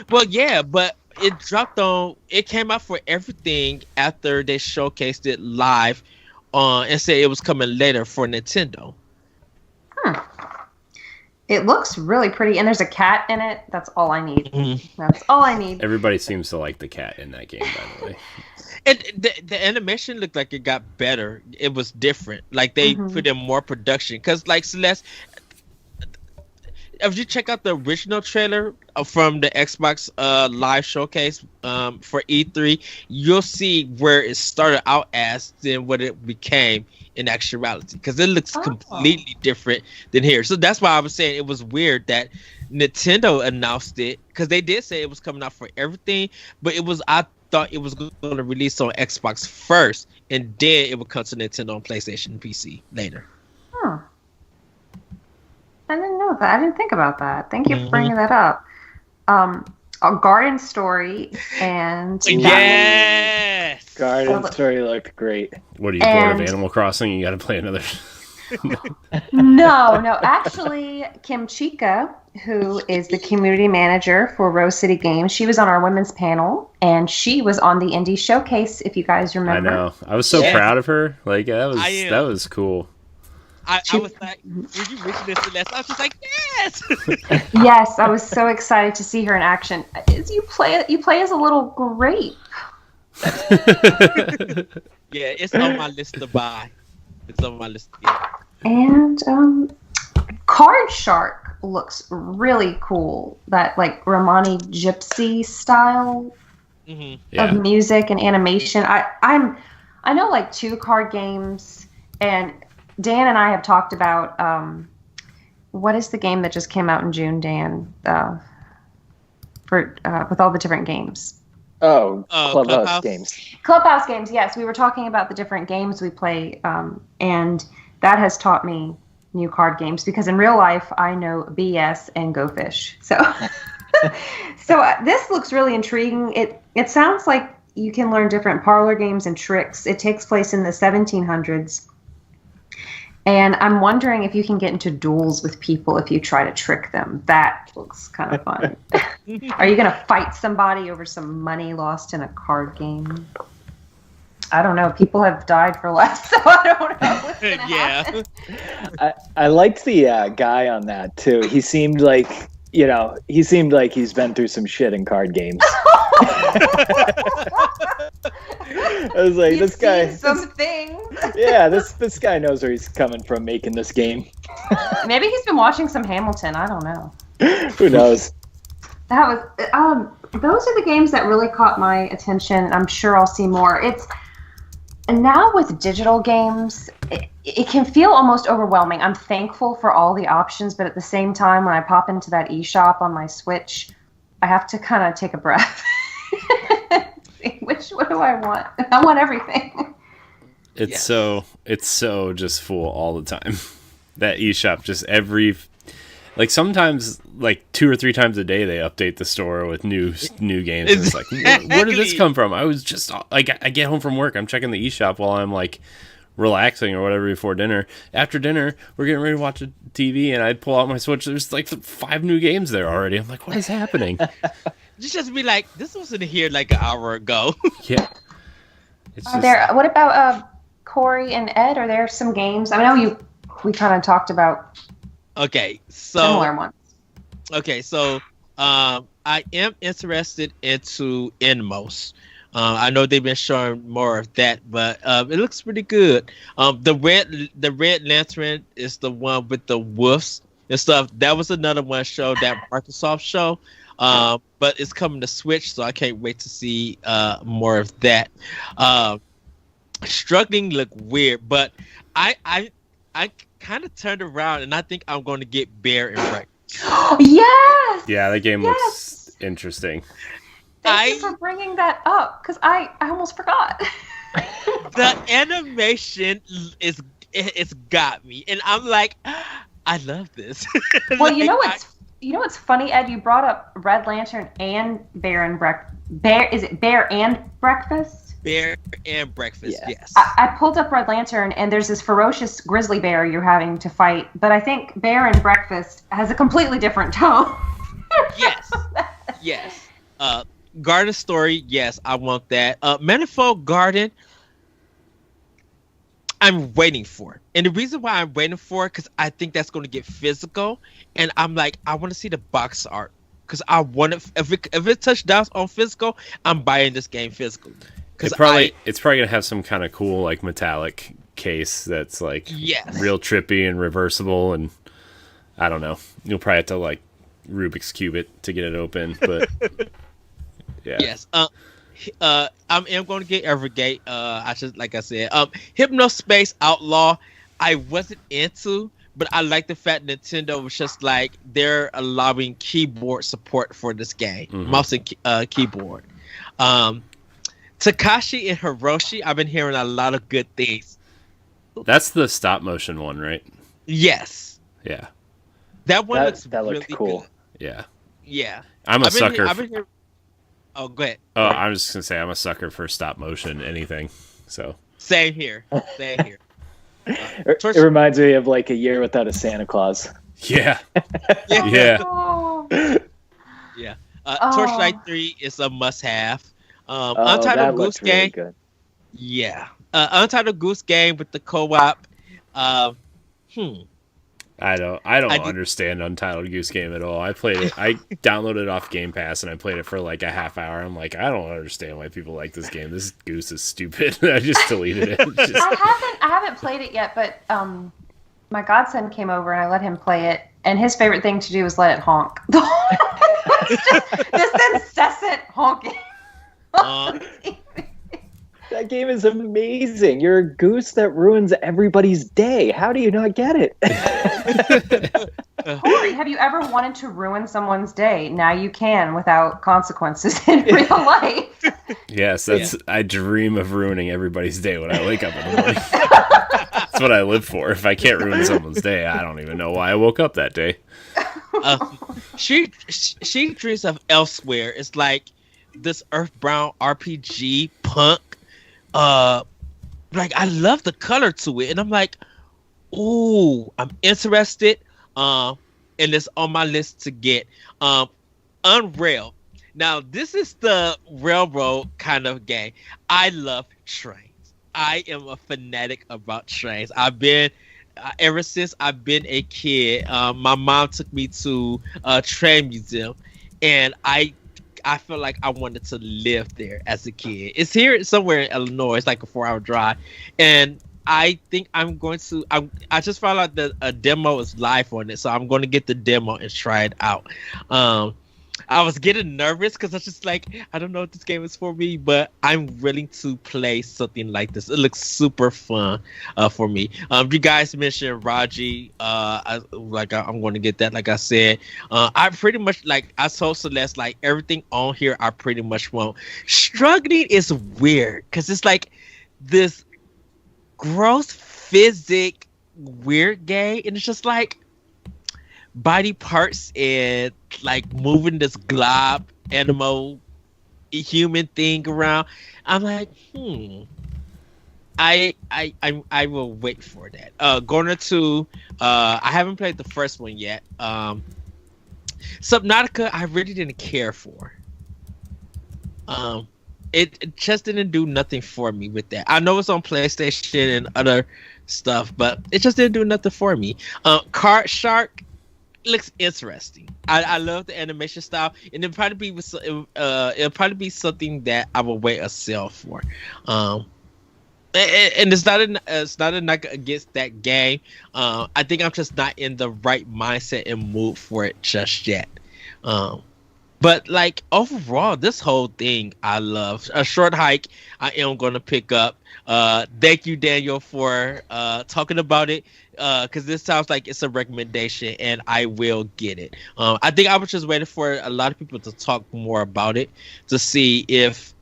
Well, yeah, but it dropped on. It came out for everything after they showcased it live and said it was coming later for Nintendo. It looks really pretty, and there's a cat in it. That's all I need. Mm-hmm. That's all I need. Everybody seems to like the cat in that game, by the way. And the animation looked like it got better. It was different. Like they put in more production. Because like Celeste, if you check out the original trailer from the Xbox live showcase for E3, you'll see where it started out as than what it became in actuality. Because it looks completely different than here. So that's why I was saying it was weird that Nintendo announced it. Because they did say it was coming out for everything. But I thought it was going to release on Xbox first. And then it would come to Nintendo on PlayStation and PC later. I didn't know that. I didn't think about that. Thank you for bringing that up. A Garden Story and yes, Garden Story looked great. What are you, bored of Animal Crossing? You got to play another. No. Actually, Kim Chica, who is the community manager for Rose City Games, she was on our women's panel, and she was on the Indie Showcase. If you guys remember, I know. I was so proud of her. Like that was cool. I was like, when you mentioned this, Celeste, I was just like, yes! Yes, I was so excited to see her in action. You play as a little grape. Yeah, it's on my list to buy. It's on my list to get. And Card Shark looks really cool. That like Romani Gypsy style of music and animation. I know like 2 card games, and Dan and I have talked about what is the game that just came out in June, Dan? For with all the different games. Oh, Clubhouse games. Clubhouse games, yes. We were talking about the different games we play, and that has taught me new card games because in real life I know BS and Go Fish. So, this looks really intriguing. It sounds like you can learn different parlor games and tricks. It takes place in the 1700s. And I'm wondering if you can get into duels with people if you try to trick them. That looks kind of fun. Are you going to fight somebody over some money lost in a card game? I don't know. People have died for less, so I don't know what's going to happen. I liked the guy on that, too. He seemed like, he's been through some shit in card games. I was like, He's this guy. Some things. Yeah, this guy knows where he's coming from making this game. Maybe he's been watching some Hamilton. I don't know. Who knows? That was. Those are the games that really caught my attention. I'm sure I'll see more. And now with digital games, it can feel almost overwhelming. I'm thankful for all the options, but at the same time, when I pop into that eShop on my Switch, I have to kind of take a breath. What do I want? I want everything. It's so just full all the time. That eShop just sometimes 2 or 3 times a day they update the store with new games. It's like, where did this come from? I was just I get home from work, I'm checking the eShop while I'm relaxing or whatever before dinner. After dinner, we're getting ready to watch a TV, and I'd pull out my Switch. There's 5 new games there already. I'm like, what is happening? Just be like, this wasn't here an hour ago. Yeah. What about Corey and Ed? Are there some games? I know we kind of talked about similar ones. Okay, so I am interested into Inmost. I know they've been showing more of that, but it looks pretty good. The Red Lantern is the one with the wolves and stuff. That was another one show that Microsoft show. But it's coming to Switch, so I can't wait to see more of that. Struggling look weird, but I kind of turned around, and I think I'm going to get Bear and Breakfast. Yes! Yeah, that game looks interesting. Thank you for bringing that up, because I almost forgot. The animation it's got me, and I'm like, I love this. Well, you know what's funny, Ed? You brought up Red Lantern and Bear and Breakfast. Is it Bear and Breakfast? Bear and Breakfast, yeah. Yes. I pulled up Red Lantern, and there's this ferocious grizzly bear you're having to fight, but I think Bear and Breakfast has a completely different tone. Yes. Garden Story, yes, I want that. Manifold Garden, I'm waiting for. And the reason why I'm waiting for it, because I think that's going to get physical, and I'm like, I want to see the box art, because I want it. If it touchdowns on physical, I'm buying this game physical. It's probably gonna have some kind of cool metallic case that's real trippy and reversible, and I don't know. You'll probably have to Rubik's Cube it to get it open, but yeah. Yes. I am going to get Evergate. I just like I said, Hypnospace Outlaw. I wasn't into, but I like the fact Nintendo was just they're allowing keyboard support for this game, mouse and keyboard. Takashi and Hiroshi, I've been hearing a lot of good things. That's the stop motion one, right? Yes. Yeah. That one looks really cool. Good. Yeah. Yeah. I'm a sucker. Oh, go ahead. Oh, I was just going to say I'm a sucker for stop motion anything. So. Same here. It reminds me of A Year Without a Santa Claus. Yeah. Yeah. Yeah. Torchlight 3 is a must-have. Untitled Goose Game. Really good. Yeah. Untitled Goose Game with the co-op. I don't understand Untitled Goose Game at all. I played it. I downloaded it off Game Pass and I played it for a half hour. I'm like, I don't understand why people like this game. This goose is stupid. I just deleted it. I haven't played it yet, but my godson came over and I let him play it, and his favorite thing to do is let it honk. This incessant honking. That game is amazing. You're a goose that ruins everybody's day. How do you not get it? Corey, have you ever wanted to ruin someone's day? Now you can without consequences in real life. Yes, I dream of ruining everybody's day when I wake up in the morning. That's what I live for. If I can't ruin someone's day, I don't even know why I woke up that day. She dreams of Elsewhere. It's like this Earthbound RPG punk. Like I love the color to it, and I'm like, ooh, I'm interested. And it's on my list to get. Unrail. Now this is the railroad kind of game. I love trains. I am a fanatic about trains. I've been ever since I've been a kid. My mom took me to a train museum, and I feel like I wanted to live there as a kid. It's here somewhere in Illinois. It's like a 4-hour drive, and I think I'm going to. I just found out that a demo is live on it, so I'm going to get the demo and try it out. I was getting nervous because I was just like, I don't know if this game is for me, but I'm willing to play something like this. It looks super fun for me. You guys mentioned Raji. I'm going to get that. Like I said, I pretty much I told Celeste, like everything on here, I pretty much want. Struggling is weird because it's like this gross physic weird game, and it's just like body parts and like moving this glob animal human thing around. I'm like, I will wait for that. Going to I haven't played the first one yet. Subnautica I really didn't care for. It just didn't do nothing for me with that. I know it's on PlayStation and other stuff, but it just didn't do nothing for me. Card Shark looks interesting. I love the animation style, and it'll probably be something that I will wait a sale for. And it's not a knock against that game. I think I'm just not in the right mindset and mood for it just yet. But like overall, this whole thing I love. A Short Hike I am going to pick up. Thank you, Daniel, for talking about it. Because this sounds like it's a recommendation, and I will get it. I think I was just waiting for a lot of people to talk more about it to see if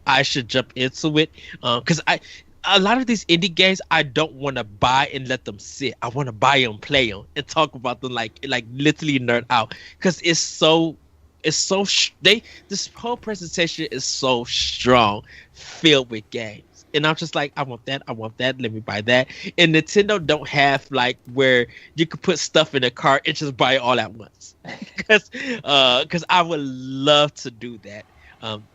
I should jump into it. Because a lot of these indie games I don't want to buy and let them sit. I want to buy them, play them, and talk about them like literally nerd out. Because this whole presentation is so strong, filled with games. And I'm just like, I want that, let me buy that. And Nintendo don't have like where you could put stuff in a cart and just buy it all at once. Because I would love to do that.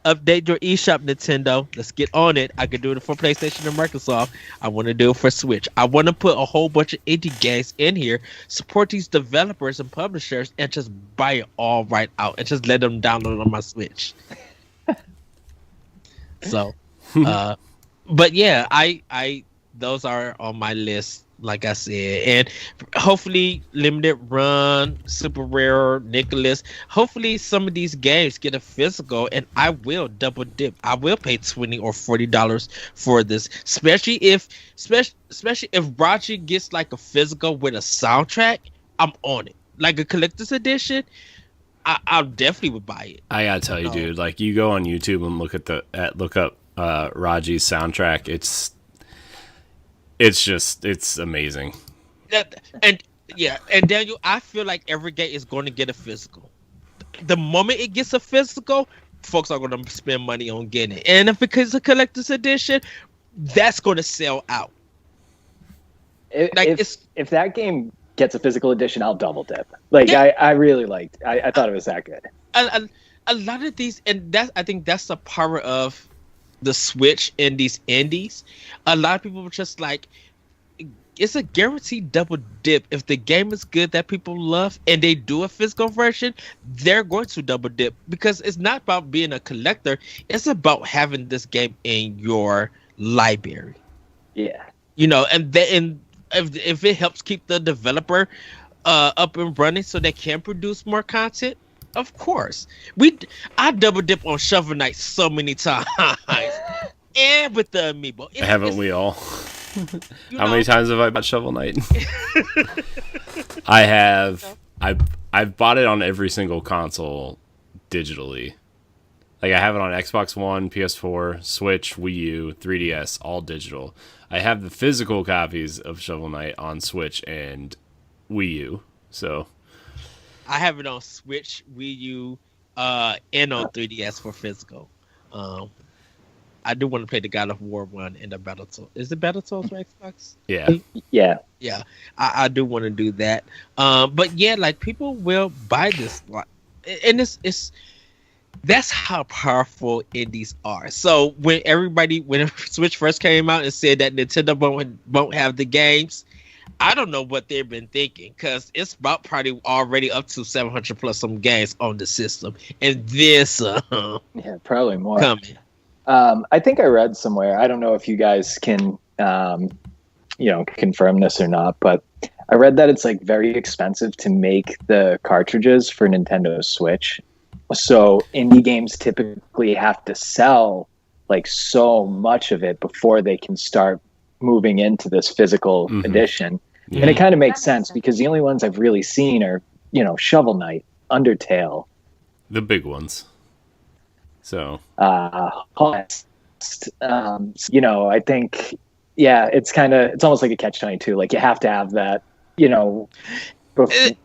Update your eShop, Nintendo. Let's get on it. I could do it for PlayStation and Microsoft. I want to do it for Switch. I want to put a whole bunch of indie games in here, support these developers and publishers, and just buy it all right out and just let them download on my Switch. So, but yeah, I those are on my list, like I said, and hopefully Limited Run, Super Rare, Nicholas. Hopefully some of these games get a physical, and I will double dip. I will pay $20 or $40 for this, especially if Raji gets like a physical with a soundtrack. I'm on it, like a collector's edition. I definitely would buy it. I gotta tell you, dude. Like you go on YouTube and look up Raji's soundtrack. It's amazing. And Daniel, I feel like every game is going to get a physical. The moment it gets a physical, folks are going to spend money on getting it. And if it's a collector's edition, that's going to sell out. If that game gets a physical edition, I'll double dip. I really liked. I thought it was that good. A lot of these, and I think that's the power of the Switch and these indies. A lot of people were just like, it's a guaranteed double dip. If the game is good that people love and they do a physical version, they're going to double dip, because it's not about being a collector. It's about having this game in your library. Yeah. And if it helps keep the developer up and running so they can produce more content, of course. I double dip on Shovel Knight so many times. And with the amiibo. Haven't we all? How many times have I bought Shovel Knight? I have. I've bought it on every single console digitally. Like I have it on Xbox One, PS4, Switch, Wii U, 3DS, all digital. I have the physical copies of Shovel Knight on Switch and Wii U. So I have it on Switch, Wii U, and on 3DS for physical. I do want to play the God of War one and the Battletoads. Is it Battletoads for Xbox? yeah, Yeah. Yeah, I do want to do that. But yeah, like people will buy this, and it's that's how powerful indies are. So when Switch first came out and said that Nintendo won't have the games, I don't know what they've been thinking, because it's about probably already up to 700 plus some games on the system, and this Yeah, probably more. coming. I think I read somewhere, I don't know if you guys can confirm this or not, but I read that it's like very expensive to make the cartridges for Nintendo Switch. So indie games typically have to sell like so much of it before they can start moving into this physical edition. Yeah. And it kind of makes sense because the only ones I've really seen are, Shovel Knight, Undertale, the big ones. So I think, it's almost like a catch-22. Like you have to have that, before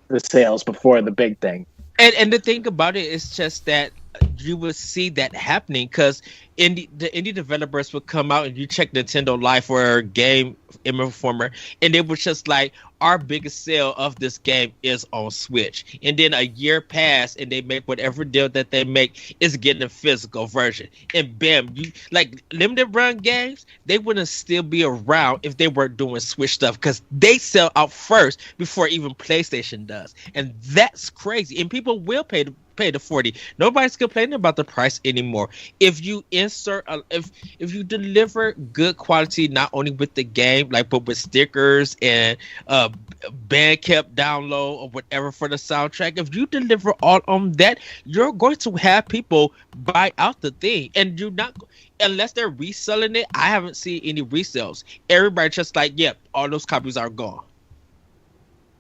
the sales before the big thing. And the thing about it is just that you will see that happening, because the indie developers would come out and you check Nintendo Live or Game Informer, and it was just like, our biggest sale of this game is on Switch. And then a year passed and they make whatever deal that they make is getting a physical version. And bam, you like limited run games, they wouldn't still be around if they weren't doing Switch stuff, because they sell out first before even PlayStation does. And that's crazy. And people will pay the 40. Nobody's complaining about the price anymore. If you if you deliver good quality, not only with the game, but with stickers and Bandcamp download or whatever for the soundtrack, if you deliver all on that, you're going to have people buy out the thing. And you're not, unless they're reselling it, I haven't seen any resales. Everybody just like, yep, all those copies are gone.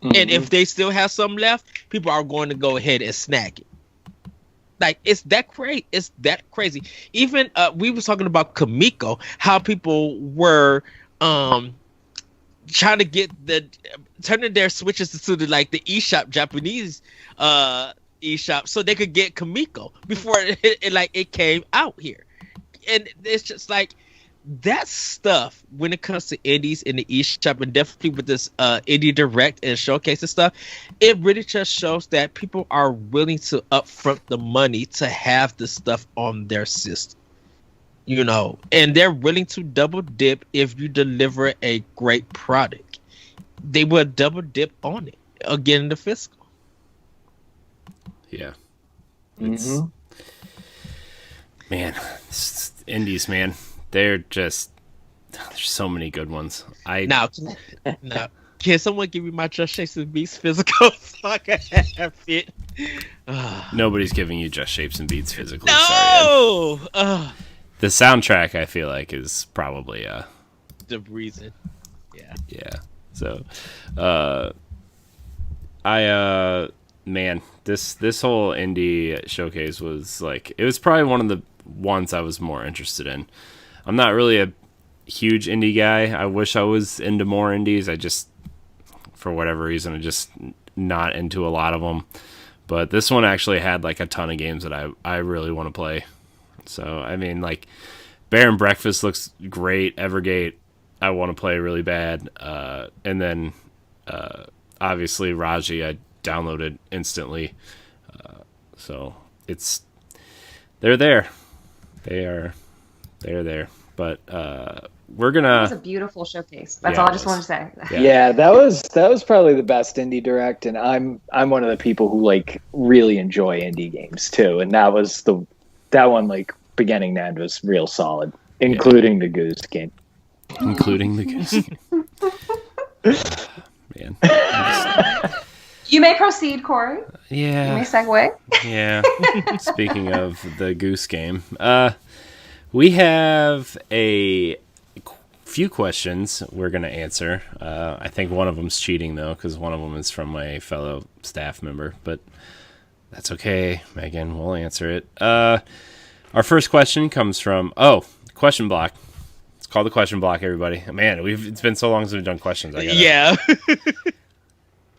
And if they still have some left, people are going to go ahead and snag it. Like, it's that crazy. It's that crazy. Even we was talking about Kamiko, how people were trying to get turning their switches to the eShop, Japanese eShop, so they could get Kamiko before it came out here. And it's just like, that stuff, when it comes to indies in the eShop, and definitely with this indie direct and showcase and stuff, it really just shows that people are willing to upfront the money to have the stuff on their system, and they're willing to double dip if you deliver a great product. They will double dip on it again in the physical. Yeah. Man, indies, man. There's so many good ones. Now, can someone give me my Just Shapes and Beats physical so I can have it? Nobody's giving you Just Shapes and Beats physically. No! Sorry, the soundtrack, I feel like, is probably the reason. Yeah. So, man, this whole indie showcase was it was probably one of the ones I was more interested in. I'm not really a huge indie guy. I wish I was into more indies. I just, for whatever reason, I'm just not into a lot of them. But this one actually had a ton of games that I really want to play. So, I mean, Bear and Breakfast looks great. Evergate, I want to play really bad. And then, obviously, Raji, I downloaded instantly. So, they're there. They're there. But we're gonna. It was a beautiful showcase. That's all I just wanted to say. Yeah, that was probably the best indie direct, and I'm one of the people who really enjoy indie games too. And that one beginning to end was real solid, including the Goose game. Including the Goose game. Man. You may proceed, Corey. Yeah. You may segue. Yeah. Speaking of the Goose game, we have a few questions we're going to answer. I think one of them's cheating, though, because one of them is from my fellow staff member. But that's okay, Megan. We'll answer it. Our first question comes from, question block. It's called the question block, everybody. Man, it's been so long since we've done questions. Yeah.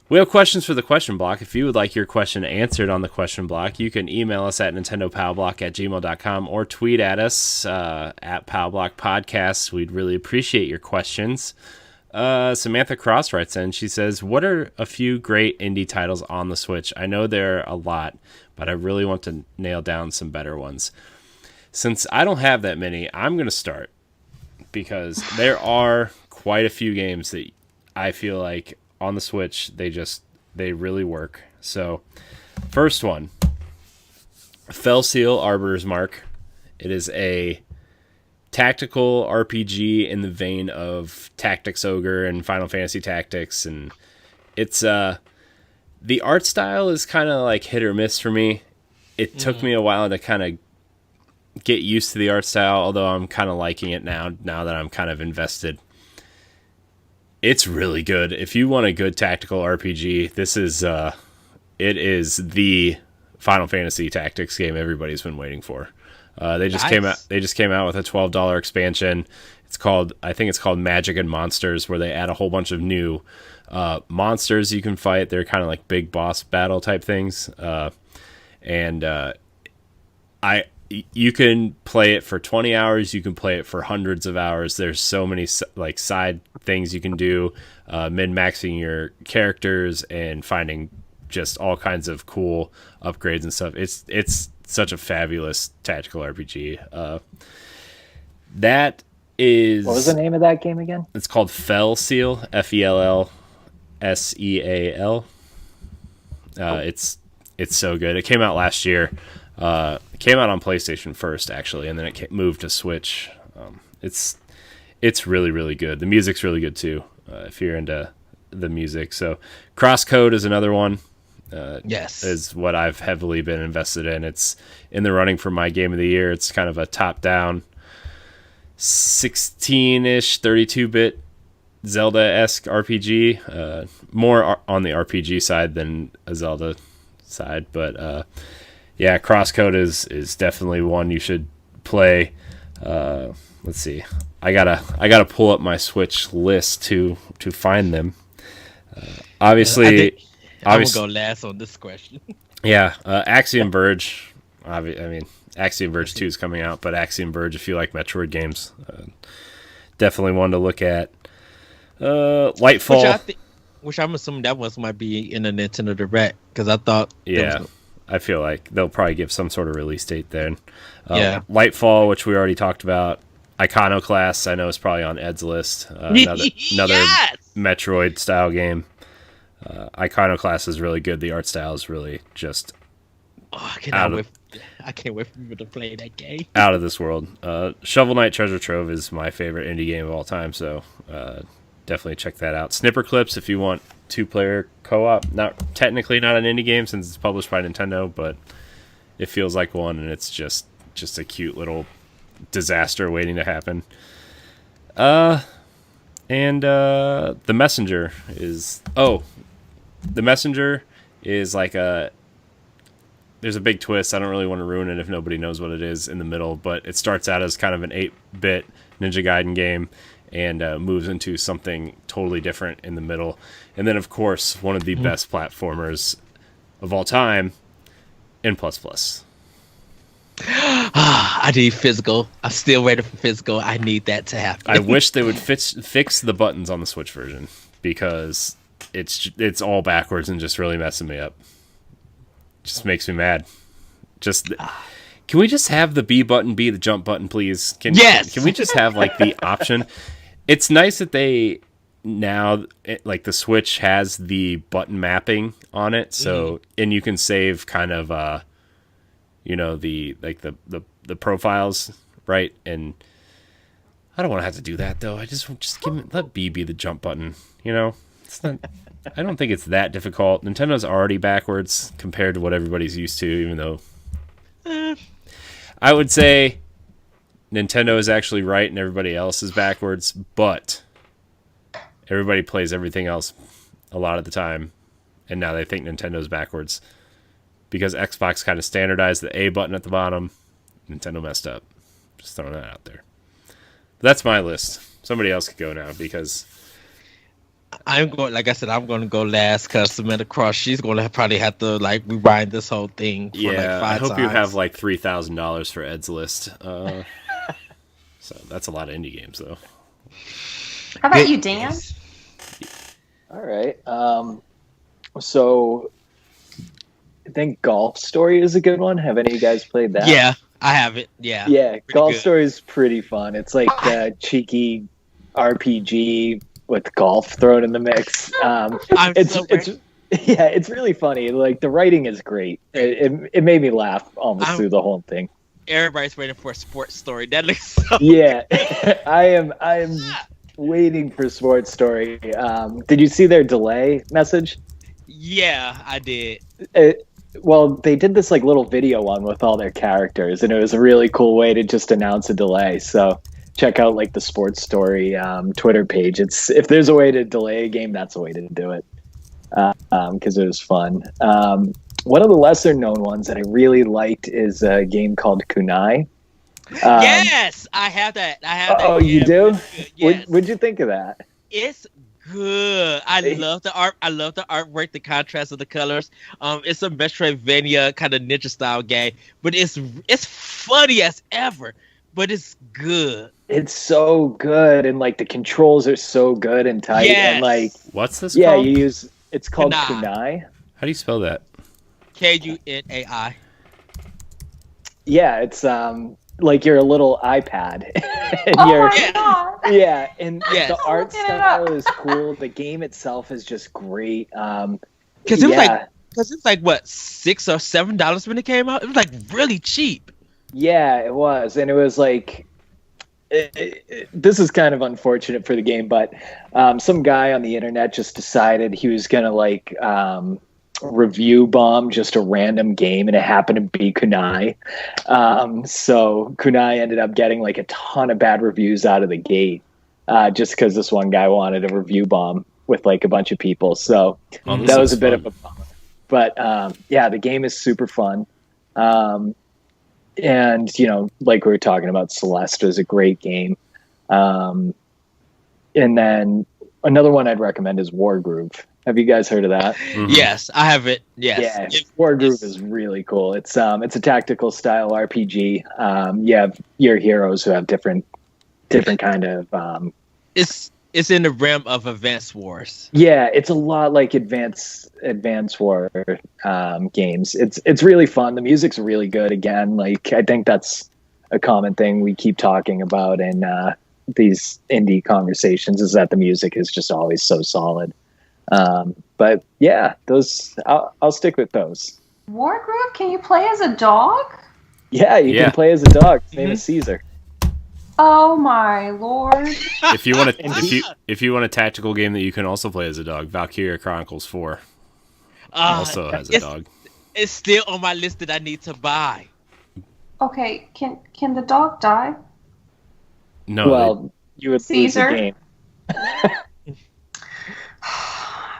We have questions for the question block. If you would like your question answered on the question block, you can email us at nintendopowblock@gmail.com or tweet at us at Powblock Podcast. We'd really appreciate your questions. Samantha Cross writes in. She says, what are a few great indie titles on the Switch? I know there are a lot, but I really want to nail down some better ones. Since I don't have that many, I'm going to start because there are quite a few games that I feel like on the Switch, they really work. So, first one, Fell Seal Arbiter's Mark. It is a tactical RPG in the vein of Tactics Ogre and Final Fantasy Tactics, and it's the art style is kind of like hit or miss for me. It took me a while to kind of get used to the art style, although I'm kind of liking it now that I'm kind of invested. It's really good. If you want a good tactical RPG, this is it is the Final Fantasy Tactics game everybody's been waiting for. They just came out with a $12 expansion. I think it's called Magic and Monsters, where they add a whole bunch of new monsters you can fight. They're kind of like big boss battle type things. You can play it for 20 hours. You can play it for hundreds of hours. There's so many like side things you can do, min-maxing your characters and finding just all kinds of cool upgrades and stuff. It's such a fabulous tactical RPG. That is... What was the name of that game again? It's called Fell Seal, Fellseal. It's so good. It came out last year. It came out on PlayStation first, actually, and then it moved to Switch. It's really, really good. The music's really good, too, if you're into the music. So Crosscode is another one. Yes. Is what I've heavily been invested in. It's in the running for my game of the year. It's kind of a top-down 16-ish, 32-bit Zelda-esque RPG. More on the RPG side than a Zelda side, but... yeah, Crosscode is definitely one you should play. Let's see. I gotta pull up my Switch list to find them. Obviously, I will go last on this question. Yeah, Axiom Verge. Axiom Verge 2 is coming out, but Axiom Verge, if you like Metroid games, definitely one to look at. Lightfall. Which I'm assuming that one might be in the Nintendo Direct, because I thought... Yeah. I feel like they'll probably give some sort of release date then. Yeah. Lightfall, which we already talked about. Iconoclast, I know is probably on Ed's list. Another Yes! Metroid style game. Iconoclast is really good. The art style is really just I can't wait for people to play that game. Out of this world. Shovel Knight Treasure Trove is my favorite indie game of all time, so definitely check that out. Snipper Clips, if you want two-player co-op. Technically not an indie game since it's published by Nintendo, but it feels like one, and it's just a cute little disaster waiting to happen. The Messenger is... The Messenger is like there's a big twist. I don't really want to ruin it if nobody knows what it is in the middle, but it starts out as kind of an 8-bit Ninja Gaiden game and moves into something totally different in the middle. And then, of course, one of the best platformers of all time, N++. I need physical. I'm still waiting for physical. I need that to happen. I wish they would fix the buttons on the Switch version, because it's all backwards and just really messing me up. Just makes me mad. Can we just have the B button be the jump button, please? Yes! Can we just have like the option? It's nice that they now, like, the Switch has the button mapping on it, so and you can save kind of the profiles, right? And I don't want to have to do that though. I just let B be the jump button. It's not. I don't think it's that difficult. Nintendo's already backwards compared to what everybody's used to, even though I would say Nintendo is actually right and everybody else is backwards, but everybody plays everything else a lot of the time, and now they think Nintendo's backwards because Xbox kind of standardized the A button at the bottom. Nintendo messed up. Just throwing that out there. That's my list. Somebody else could go now because I'm going. Like I said, I'm going to go last because Samantha Cross. She's going to probably have to like rewind this whole thing. For like 5 I hope times. you have like $3,000 for Ed's list. So that's a lot of indie games, though. How about you, Dan? All right. So I think Golf Story is a good one. Have any of you guys played that? Yeah, I have it. Yeah. Yeah, Golf good. Story is pretty fun. It's like a cheeky RPG with golf thrown in the mix. It's really funny. Like the writing is great. It made me laugh almost through the whole thing. Everybody's waiting for a sports story. That looks so Yeah, I am waiting for Sports Story. Did you see their delay message? Yeah, I did. Well, they did this like little video one with all their characters, and it was a really cool way to just announce a delay. So check out like the Sports Story Twitter page. If there's a way to delay a game, that's a way to do it because it was fun. One of the lesser known ones that I really liked is a game called Kunai. Yes, I have that. Oh, you do? Yes. What'd you think of that? It's good. I love the art. I love the artwork, the contrast of the colors. It's a Metroidvania kind of ninja style game, but it's funny as ever. But it's good. It's so good, and like the controls are so good and tight. Yes. And like, what's this called? It's called Kunai. Kunai. How do you spell that? Kunai. Yeah, it's like you're a little iPad. And My God. Yeah, and Yes. the art Looking it style up. is cool. The game itself is just great. Because it was like what, $6 or $7 when it came out. It was like really cheap. Yeah, it was, and it was like this is kind of unfortunate for the game, but some guy on the internet just decided he was gonna like review bomb just a random game, and it happened to be Kunai. So Kunai ended up getting like a ton of bad reviews out of the gate, just because this one guy wanted a review bomb with like a bunch of people. So that was a bit of a bummer. But yeah, the game is super fun. And, like we were talking about, Celeste is a great game. And then another one I'd recommend is Wargroove. Have you guys heard of that? Mm-hmm. Yes, I have it. Yes. Yeah, Wargroove is really cool. It's a tactical style RPG. You have your heroes who have different kind of... It's in the realm of Advance Wars. Yeah, it's a lot like Advance War games. It's really fun. The music's really good. Again, like I think that's a common thing we keep talking about in these indie conversations is that the music is just always so solid. But yeah, those I'll stick with those. Wargroove, can you play as a dog? Yeah, you can play as a dog. His name is Caesar. Oh my lord! If you want a tactical game that you can also play as a dog, Valkyria Chronicles 4 also has a dog. It's still on my list that I need to buy. Okay, can the dog die? No. Well, you would Caesar? lose the game.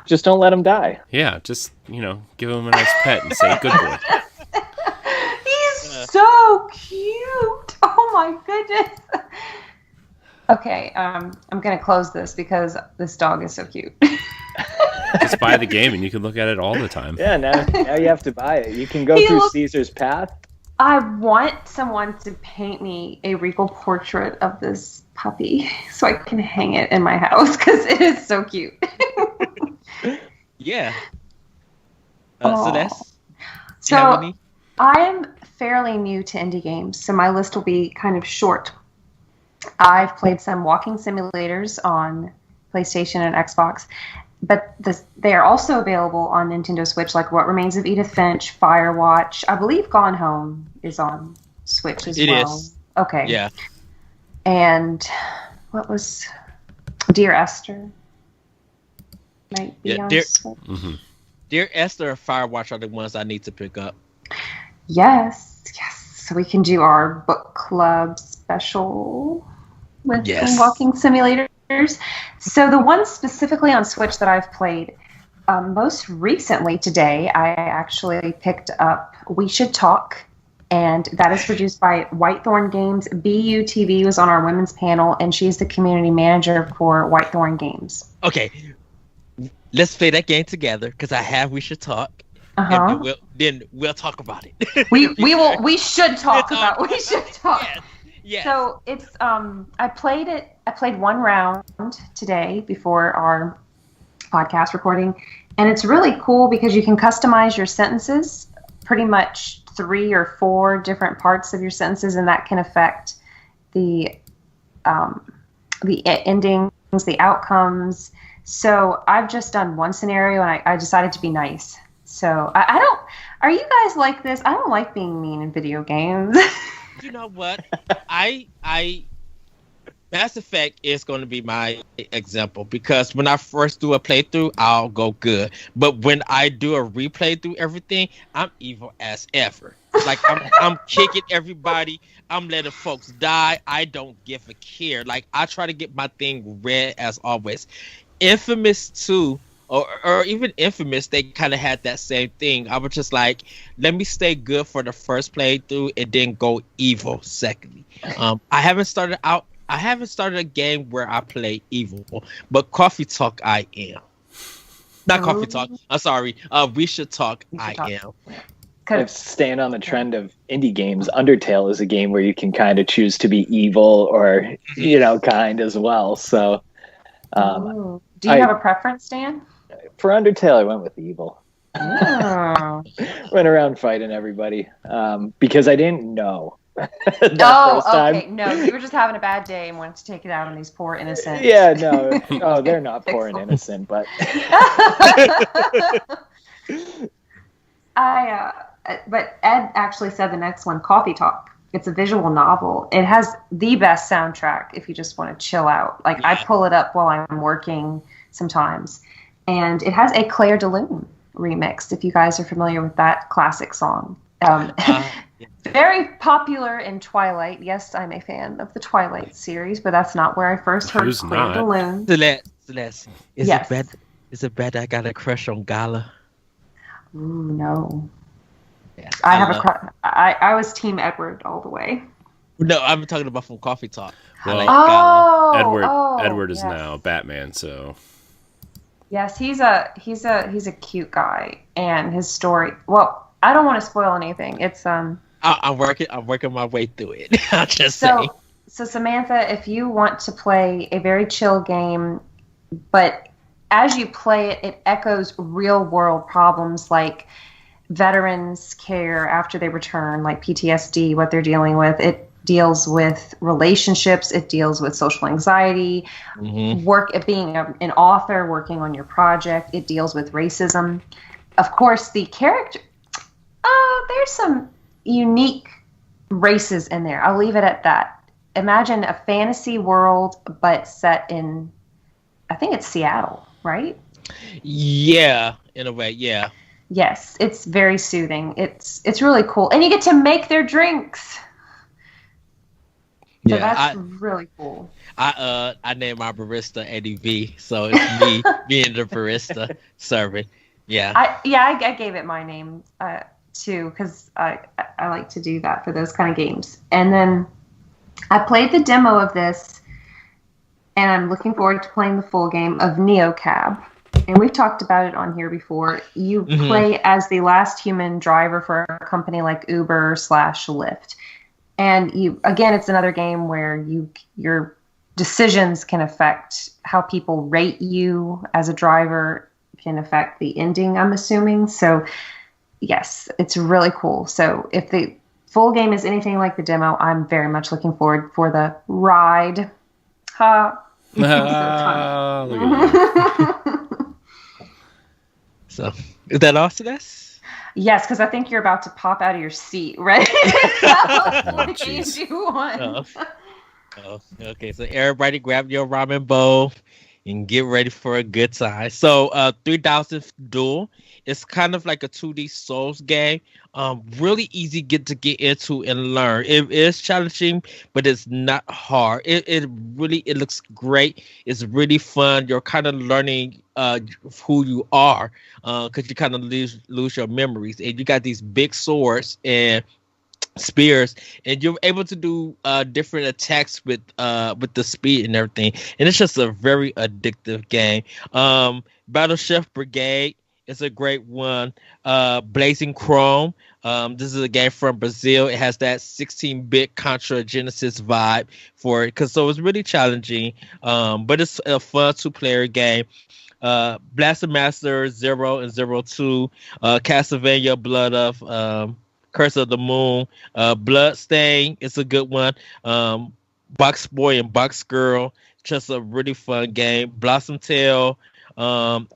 Just don't let him die. Yeah, just give him a nice pet and say good boy. He's so cute. Oh my goodness. Okay, I'm gonna close this because this dog is so cute. Just buy the game and you can look at it all the time. Yeah, now you have to buy it. You can go through Caesar's path. I want someone to paint me a regal portrait of this puppy so I can hang it in my house because it is so cute. Yeah. Aw. Celeste? So I'm fairly new to indie games, so my list will be kind of short. I've played some walking simulators on PlayStation and Xbox, but they are also available on Nintendo Switch, like What Remains of Edith Finch, Firewatch. I believe Gone Home is on Switch as well. It is. Okay. Yeah. And what was Dear Esther? Might be on Switch. Mm-hmm. Dear Esther and Firewatch are the ones I need to pick up. Yes. So we can do our book club special with Yes. walking simulators. So the one specifically on Switch that I've played most recently today, I actually picked up We Should Talk, and that is produced by Whitethorn Games. BUTV was on our women's panel, and she's the community manager for Whitethorn Games. Okay, let's play that game together because We Should Talk. Uh-huh. And then we'll talk about it. We should talk about We Should Talk. Yes. So it's I played one round today before our podcast recording, and it's really cool because you can customize your sentences, pretty much 3 or 4 different parts of your sentences, and that can affect the endings, the outcomes. So I've just done one scenario, and I decided to be nice. So I don't. Are you guys like this? I don't like being mean in video games. You know what? I Mass Effect is going to be my example because when I first do a playthrough, I'll go good. But when I do a replay through everything, I'm evil as ever. Like I'm kicking everybody. I'm letting folks die. I don't give a care. Like I try to get my thing read as always. Infamous 2 or even Infamous, they kind of had that same thing. I was just like, let me stay good for the first playthrough and then go evil secondly. I haven't started a game where I play evil, but Coffee Talk I am. Not Coffee Talk. I'm sorry. We Should Talk I am. Kind of staying on the trend of indie games, Undertale is a game where you can kind of choose to be evil or, kind as well. So, do you have a preference, Dan? For Undertale, I went with evil. Oh. Went around fighting everybody because I didn't know. Okay. No, you were just having a bad day and wanted to take it out on these poor innocents. Yeah, no. Oh, they're not poor and innocent, but But Ed actually said the next one, Coffee Talk. It's a visual novel. It has the best soundtrack if you just want to chill out. Like, I pull it up while I'm working sometimes. And it has a Claire de Lune remix, if you guys are familiar with that classic song. Very popular in Twilight. Yes, I'm a fan of the Twilight series, but that's not where I first heard Who's Claire not? de Lune. Celeste, Yes. Is it bad I got a crush on Gala? Ooh, no. Yes, I was Team Edward all the way. No, I'm talking about from Coffee Talk. Well, I like Gala. Edward is yes. now Batman, so Yes, he's a cute guy, and his story. Well, I don't want to spoil anything. It's I'm working my way through it. I'm just saying. So Samantha, if you want to play a very chill game, but as you play it, it echoes real world problems like veterans care after they return, like PTSD, what they're dealing with. It deals with relationships. It deals with social anxiety, being an author, working on your project. It deals with racism. Of course, the character, there's some unique races in there. I'll leave it at that. Imagine a fantasy world, but set in, I think it's Seattle, right? Yeah, in a way, yeah. Yes, it's very soothing. It's really cool. And you get to make their drinks. So that's really cool. I named my barista Eddie V, so it's me being the barista serving. Yeah. I gave it my name too, because I like to do that for those kind of games. And then I played the demo of this, and I'm looking forward to playing the full game of NeoCab. And we've talked about it on here before. You play as the last human driver for a company like Uber/Lyft. And it's another game where your decisions can affect how people rate you as a driver, can affect the ending, I'm assuming. So, yes, it's really cool. So if the full game is anything like the demo, I'm very much looking forward for the ride. look at you. So, is that all to this? Yes, because I think you're about to pop out of your seat, right? What games you want? Oh, okay. So everybody grab your ramen bowl and get ready for a good time. So 3000th Duel is kind of like a 2D Souls game. Really easy to get into and learn. It is challenging, but it's not hard. It looks great. It's really fun. You're kind of learning who you are because you kind of lose your memories, and you got these big swords and spears, and you're able to do different attacks with the speed and everything, and it's just a very addictive game. Battleship Brigade is a great one. Blazing Chrome, this is a game from Brazil. It has that 16-bit Contra Genesis vibe for it, so it's really challenging, but it's a fun 2-player game. Blaster Master 0 and 02, Castlevania Blood of Curse of the Moon, Bloodstain is a good one. Box Boy and Box Girl, just a really fun game. Blossom Tale,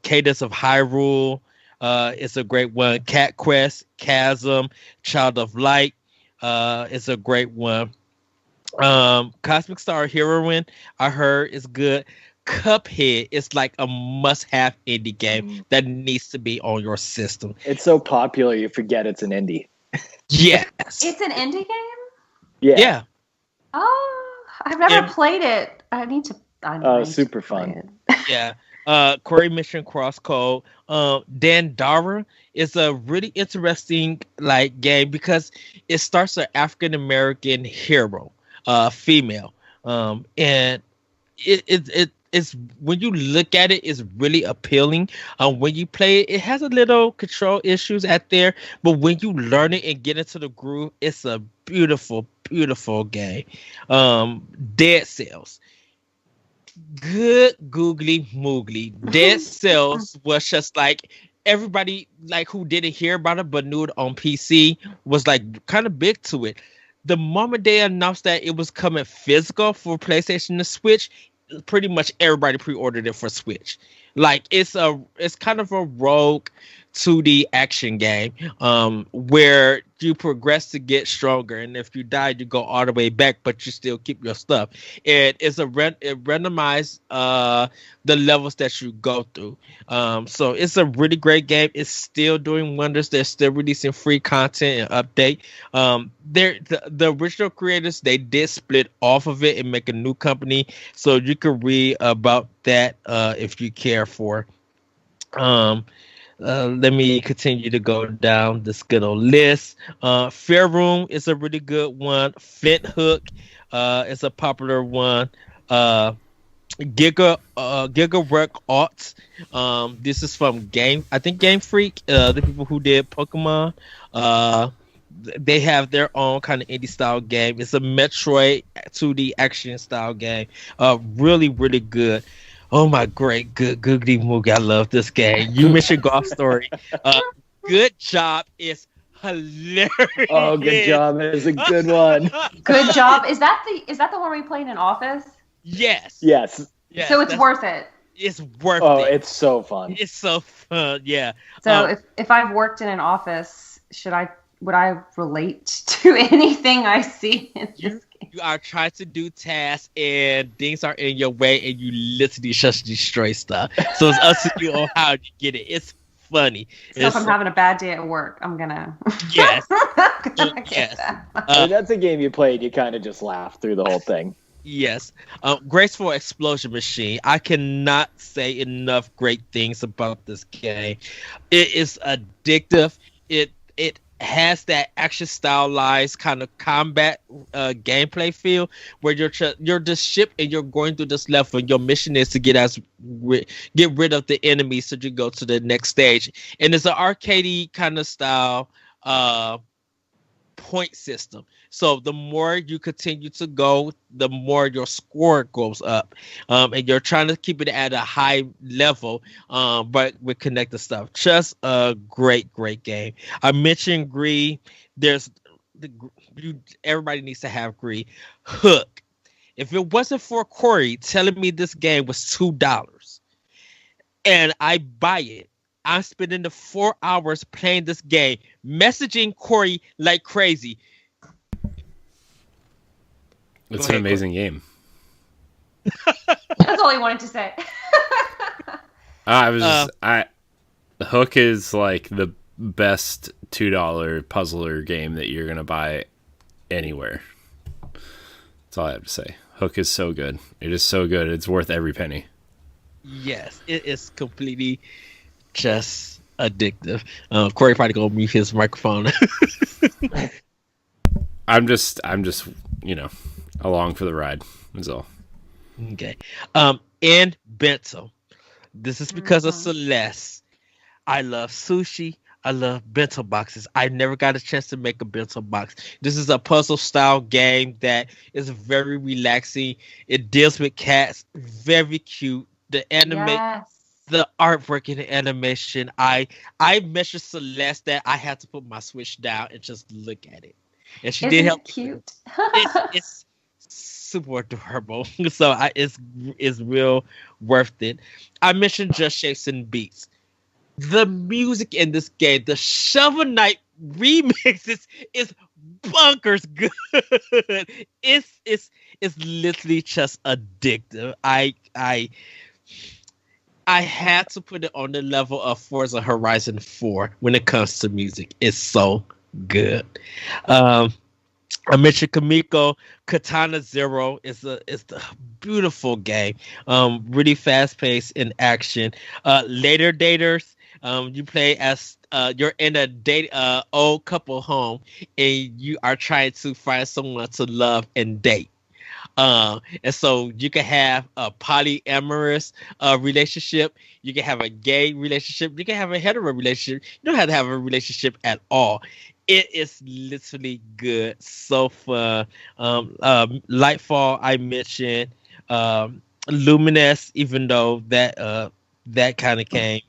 Cadence of Hyrule, it's a great one. Cat Quest, Chasm, Child of Light, it's a great one. Cosmic Star Heroine, I heard is good. Cuphead is like a must-have indie game that needs to be on your system. It's so popular you forget it's an indie. Yes. It's an indie game? Yeah. Oh, I've never played it. I need to super fun. Yeah. Query Mission Crosscode. Dandara is a really interesting game because it starts an African American hero, female. And it's when you look at it, it's really appealing. When you play it, it has a little control issues at there, but when you learn it and get into the groove, it's a beautiful, beautiful game. Dead Cells, good googly moogly. Dead Cells was just like everybody who didn't hear about it but knew it on PC was kind of big to it. The moment they announced that it was coming physical for PlayStation and Switch, pretty much everybody pre-ordered it for Switch. It's kind of a rogue 2D action game where you progress to get stronger, and if you die, you go all the way back, but you still keep your stuff. It randomizes the levels that you go through. So it's a really great game. It's still doing wonders. They're still releasing free content and update. The original creators, they did split off of it and make a new company, so you can read about that if you care for. Let me continue to go down this good old list. Fair Room is a really good one. Flint Hook is a popular one. Giga Work Arts. This is from Game Freak, the people who did Pokemon. They have their own kind of indie style game. It's a Metroid 2D action style game. Really, really good. Oh my great good googly moogly. I love this game. You mentioned Golf Story. Good Job is hilarious. Oh, Good Job is a good one. Good Job. Is that the one we played in Office? Yes. So it's worth it. It's worth it. Oh, it's so fun. It's so fun. Yeah. So if I've worked in an office, would I relate to anything I see in this game? You are trying to do tasks and things are in your way and you literally just destroy stuff. So it's up to you on how you get it. It's funny. So if I'm having a bad day at work, I'm gonna yes. Yes. That's a game you played, you kind of just laugh through the whole thing. Yes. Graceful Explosion Machine. I cannot say enough great things about this game. It is addictive. It has that action stylized kind of combat gameplay feel where you're this ship and you're going through this level and your mission is to get rid of the enemy so you go to the next stage. And it's an arcadey kind of style point system. So the more you continue to go, the more your score goes up. And you're trying to keep it at a high level, but with connected stuff. Just a great, great game. I mentioned Greed. Everybody needs to have Greed. Hook. If it wasn't for Corey telling me this game was $2 and I buy it, I'm spending the 4 hours playing this game, messaging Corey like crazy. It's an amazing game. That's all he wanted to say. Hook is like the best $2 puzzler game that you're gonna buy anywhere. That's all I have to say. Hook is so good. It is so good. It's worth every penny. Yes, it is completely just addictive. Corey probably gonna mute his microphone. I'm just along for the ride. That's all. Okay. And bento. This is because of Celeste. I love sushi. I love bento boxes. I never got a chance to make a bento box. This is a puzzle style game that is very relaxing. It deals with cats. Very cute. The the artwork in the animation. I mentioned Celeste that I had to put my Switch down and just look at it. And she did help. Cute. It's super adorable. So it's real worth it. I mentioned Just Shapes and Beats. The music in this game, the Shovel Knight remix is bonkers good. It's literally just addictive. I had to put it on the level of Forza Horizon 4 when it comes to music. It's so good. I mentioned Kamiko. Katana Zero is the beautiful game. Really fast paced in action. Later Daters. You play as you're in a old couple home and you are trying to find someone to love and date. And so you can have a polyamorous relationship. You can have a gay relationship. You can have a hetero relationship. You don't have to have a relationship at all. It is literally good. So fun. Lightfall, I mentioned. Luminous, even though that kind of came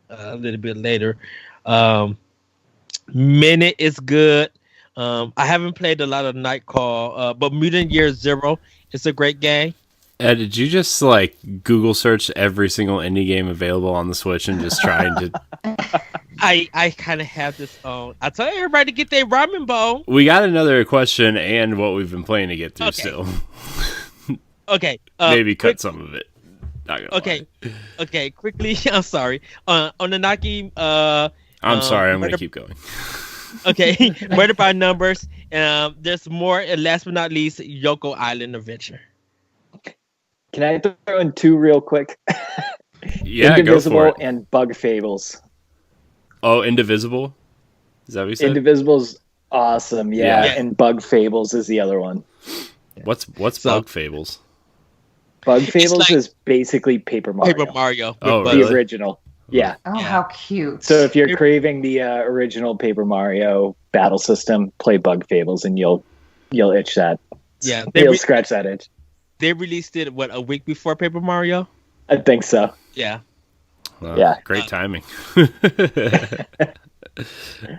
a little bit later. Minute is good. I haven't played a lot of Nightcall, but Mutant Year Zero is a great game. Did you just like Google search every single indie game available on the Switch and just trying to? I kind of have this on. I tell everybody to get their ramen bowl. We got another question and what we've been playing to get through still. Okay. Maybe cut some of it. Not gonna lie. Okay. Quickly. I'm sorry. On the Naki. I'm sorry. I'm gonna keep going. Okay. Murder by Numbers. There's more. And last but not least, Yoko Island Adventure. Can I throw in two real quick? Yeah, Indivisible go for it. And Bug Fables. Oh, Indivisible? Is that what you said? Indivisible's awesome, yeah. And Bug Fables is the other one. What's Bug Fables? Bug Fables is basically Paper Mario. Paper Mario. Oh, the really? original. Yeah. Oh, how cute. So if you're craving the original Paper Mario battle system, play Bug Fables and you'll itch that. Yeah. You'll scratch that itch. They released it, a week before Paper Mario? I think so. Yeah. Yeah. Great timing.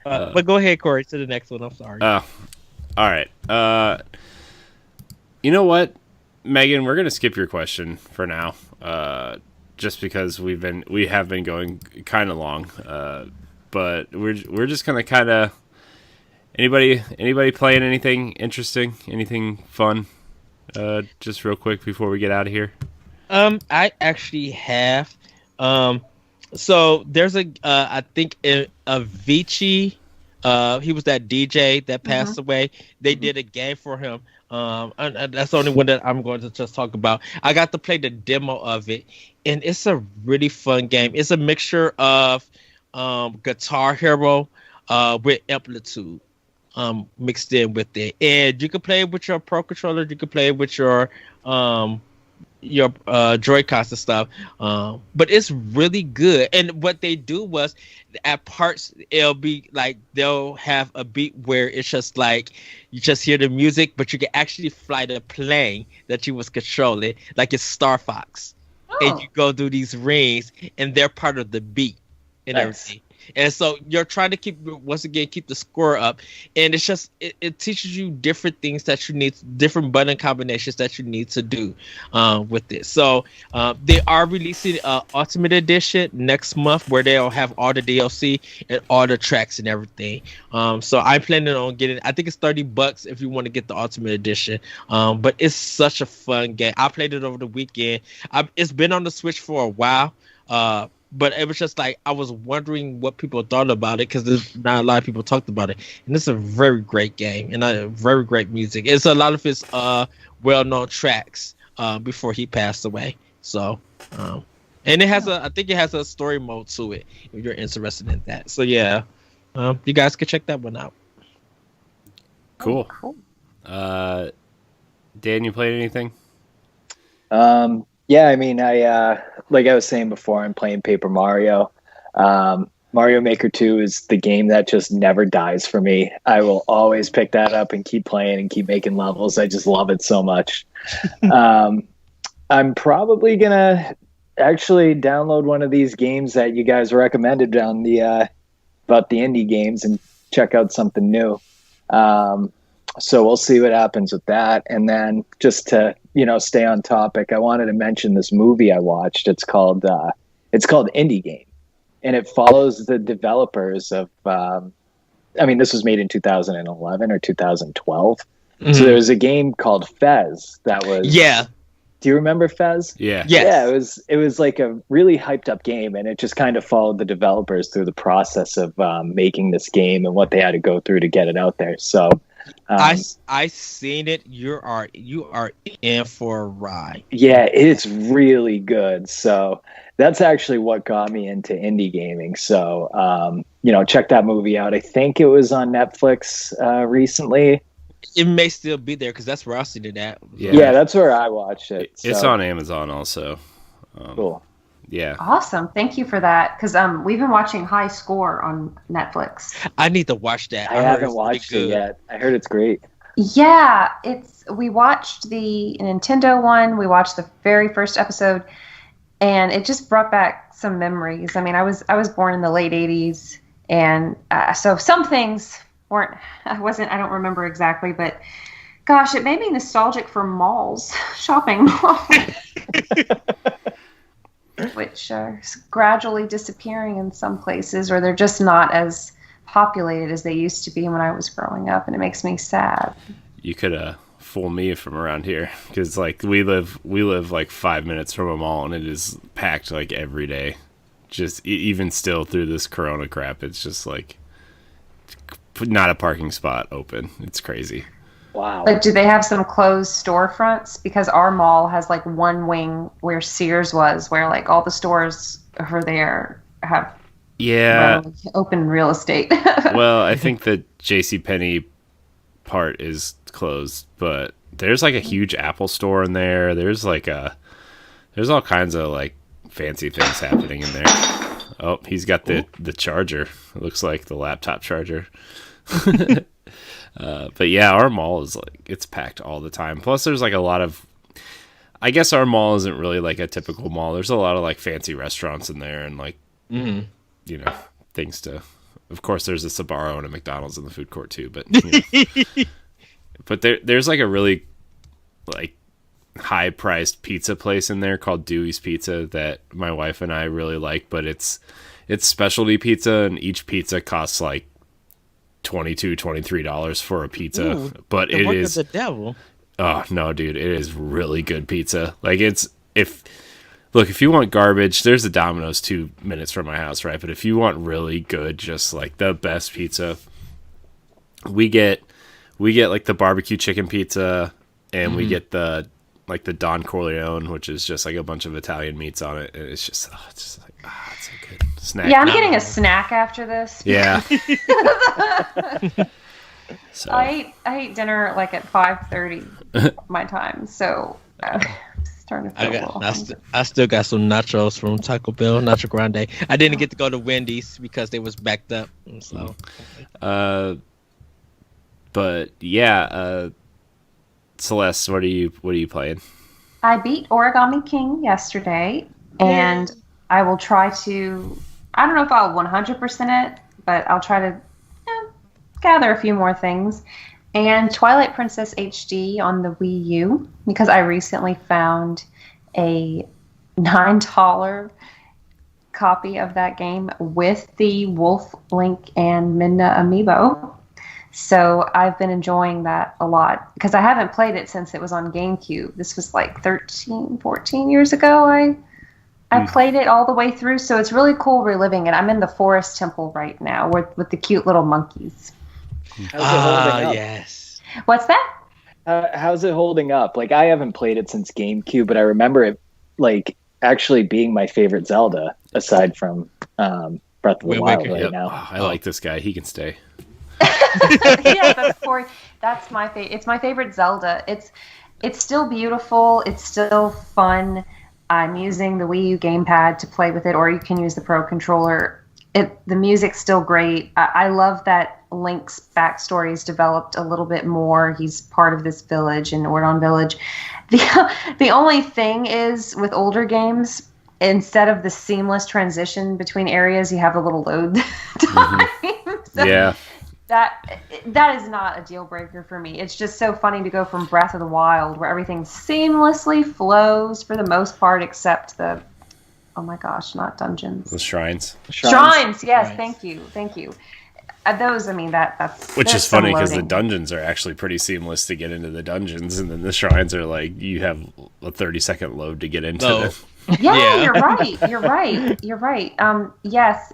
But go ahead, Corey, to the next one. I'm sorry. All right. You know what, Megan? We're gonna skip your question for now, just because we have been going kind of long. But we're just gonna kind of anybody playing anything interesting, anything fun? Just real quick before we get out of here. I actually have. So there's I think Avicii. He was that DJ that passed away. They did a game for him. And that's the only one that I'm going to just talk about. I got to play the demo of it, and it's a really fun game. It's a mixture of Guitar Hero with Amplitude mixed in with it, and you can play it with your Pro controller. You can play it with your Joy-Cons and stuff, but it's really good. And what they do was, at parts it'll be like they'll have a beat where it's just like you just hear the music, but you can actually fly the plane that you was controlling, like it's Star Fox. And you go through these rings, and they're part of the beat and everything. And so you're trying to keep the score up, and it's just it teaches you different things that you need, different button combinations that you need to do with this. So they are releasing Ultimate Edition next month, where they'll have all the DLC and all the tracks and everything. So I'm planning on getting. I think it's $30 if you want to get the Ultimate Edition. But it's such a fun game. I played it over the weekend. It's been on the Switch for a while. but it was just like I was wondering what people thought about it because there's not a lot of people talked about it, and it's a very great game and very great music. It's a lot of his well-known tracks before he passed away. So, and it has I think it has a story mode to it if you're interested in that. So yeah, you guys can check that one out. Cool. Dan, you played anything? Yeah, I mean, I like I was saying before, I'm playing Paper Mario. Mario Maker 2 is the game that just never dies for me. I will always pick that up and keep playing and keep making levels. I just love it so much. I'm probably gonna actually download one of these games that you guys recommended on the about the indie games and check out something new. So we'll see what happens with that. And then just to, stay on topic, I wanted to mention this movie I watched. It's called Indie Game, and it follows the developers of, this was made in 2011 or 2012. Mm-hmm. So there was a game called Fez that was, yeah. Do you remember Fez? Yeah. Yes. Yeah, it was like a really hyped up game, and it just kind of followed the developers through the process of making this game and what they had to go through to get it out there. So I seen it. You are in for a ride. Yeah, it's really good. So that's actually what got me into indie gaming. So check that movie out. I think it was on Netflix recently. It may still be there because that's where I seen it at. Yeah, that's where I watched it. It's on Amazon also. Cool. Yeah. Awesome. Thank you for that. Because we've been watching High Score on Netflix. I need to watch that. I haven't watched it yet. I heard it's great. Yeah, we watched the Nintendo one. We watched the very first episode, and it just brought back some memories. I mean, I was born in the late 80s, and so some things weren't. I don't remember exactly, but gosh, it made me nostalgic for malls, shopping malls. Which are gradually disappearing in some places, or they're just not as populated as they used to be when I was growing up, and it makes me sad. You could fool me from around here, because like we live like 5 minutes from a mall, and it is packed like every day. Just even still through this Corona crap, it's just like not a parking spot open. It's crazy. Wow. But do they have some closed storefronts? Because our mall has like one wing where Sears was, where like all the stores over there have open real estate. Well, I think the JCPenney part is closed, but there's like a huge Apple store in there. There's all kinds of like fancy things happening in there. Oh, he's got the charger. It looks like the laptop charger. But yeah, our mall is like, it's packed all the time. Plus there's like a lot of, I guess our mall isn't really like a typical mall. There's a lot of like fancy restaurants in there and like, things to, of course there's a Sbarro and a McDonald's in the food court too, but, but there's like a really like high priced pizza place in there called Dewey's Pizza that my wife and I really like, but it's specialty pizza, and each pizza costs like $23 for a pizza. Ooh, but it is the devil. Oh no, dude, it is really good pizza. Like if you want garbage, there's a Domino's 2 minutes from my house, right? But if you want really good, just like the best pizza, we get like the barbecue chicken pizza, and we get the Don Corleone, which is just like a bunch of Italian meats on it, and it's just it's so good. Snack. Yeah, I'm getting a snack after this. Yeah. So I ate dinner like at 5:30 my time, so starting to feel I still got some nachos from Taco Bell, Nacho Grande. I didn't get to go to Wendy's because they was backed up. So, but yeah, Celeste, what are you playing? I beat Origami King yesterday, and I will try to. I don't know if I'll 100% it, but I'll try to gather a few more things. And Twilight Princess HD on the Wii U, because I recently found a $9 copy of that game with the Wolf, Link, and Midna amiibo. So I've been enjoying that a lot, because I haven't played it since it was on GameCube. This was like 13, 14 years ago, I I played it all the way through, so it's really cool reliving it. I'm in the forest temple right now with the cute little monkeys. How's it holding up? Yes. What's that? How's it holding up? Like, I haven't played it since GameCube, but I remember it like actually being my favorite Zelda aside from Breath of the Wild right now. Oh, I like this guy. He can stay. Yeah, that's Corey. That's my favorite. It's my favorite Zelda. It's still beautiful. It's still fun. I'm using the Wii U gamepad to play with it, or you can use the Pro Controller. The music's still great. I love that Link's backstory is developed a little bit more. He's part of this village in Ordon Village. The only thing is, with older games, instead of the seamless transition between areas, you have a little load time. So Yeah. That is not a deal breaker for me. It's just so funny to go from Breath of the Wild, where everything seamlessly flows for the most part, except the, oh my gosh, not dungeons. The shrines. Shrines, yes, thank you. Those, I mean, that's... Which there's is funny because the loading. dungeons are actually pretty seamless to get into the dungeons, and then the shrines are like, you have a 30-second load to get into them. Yeah, you're right. Yes,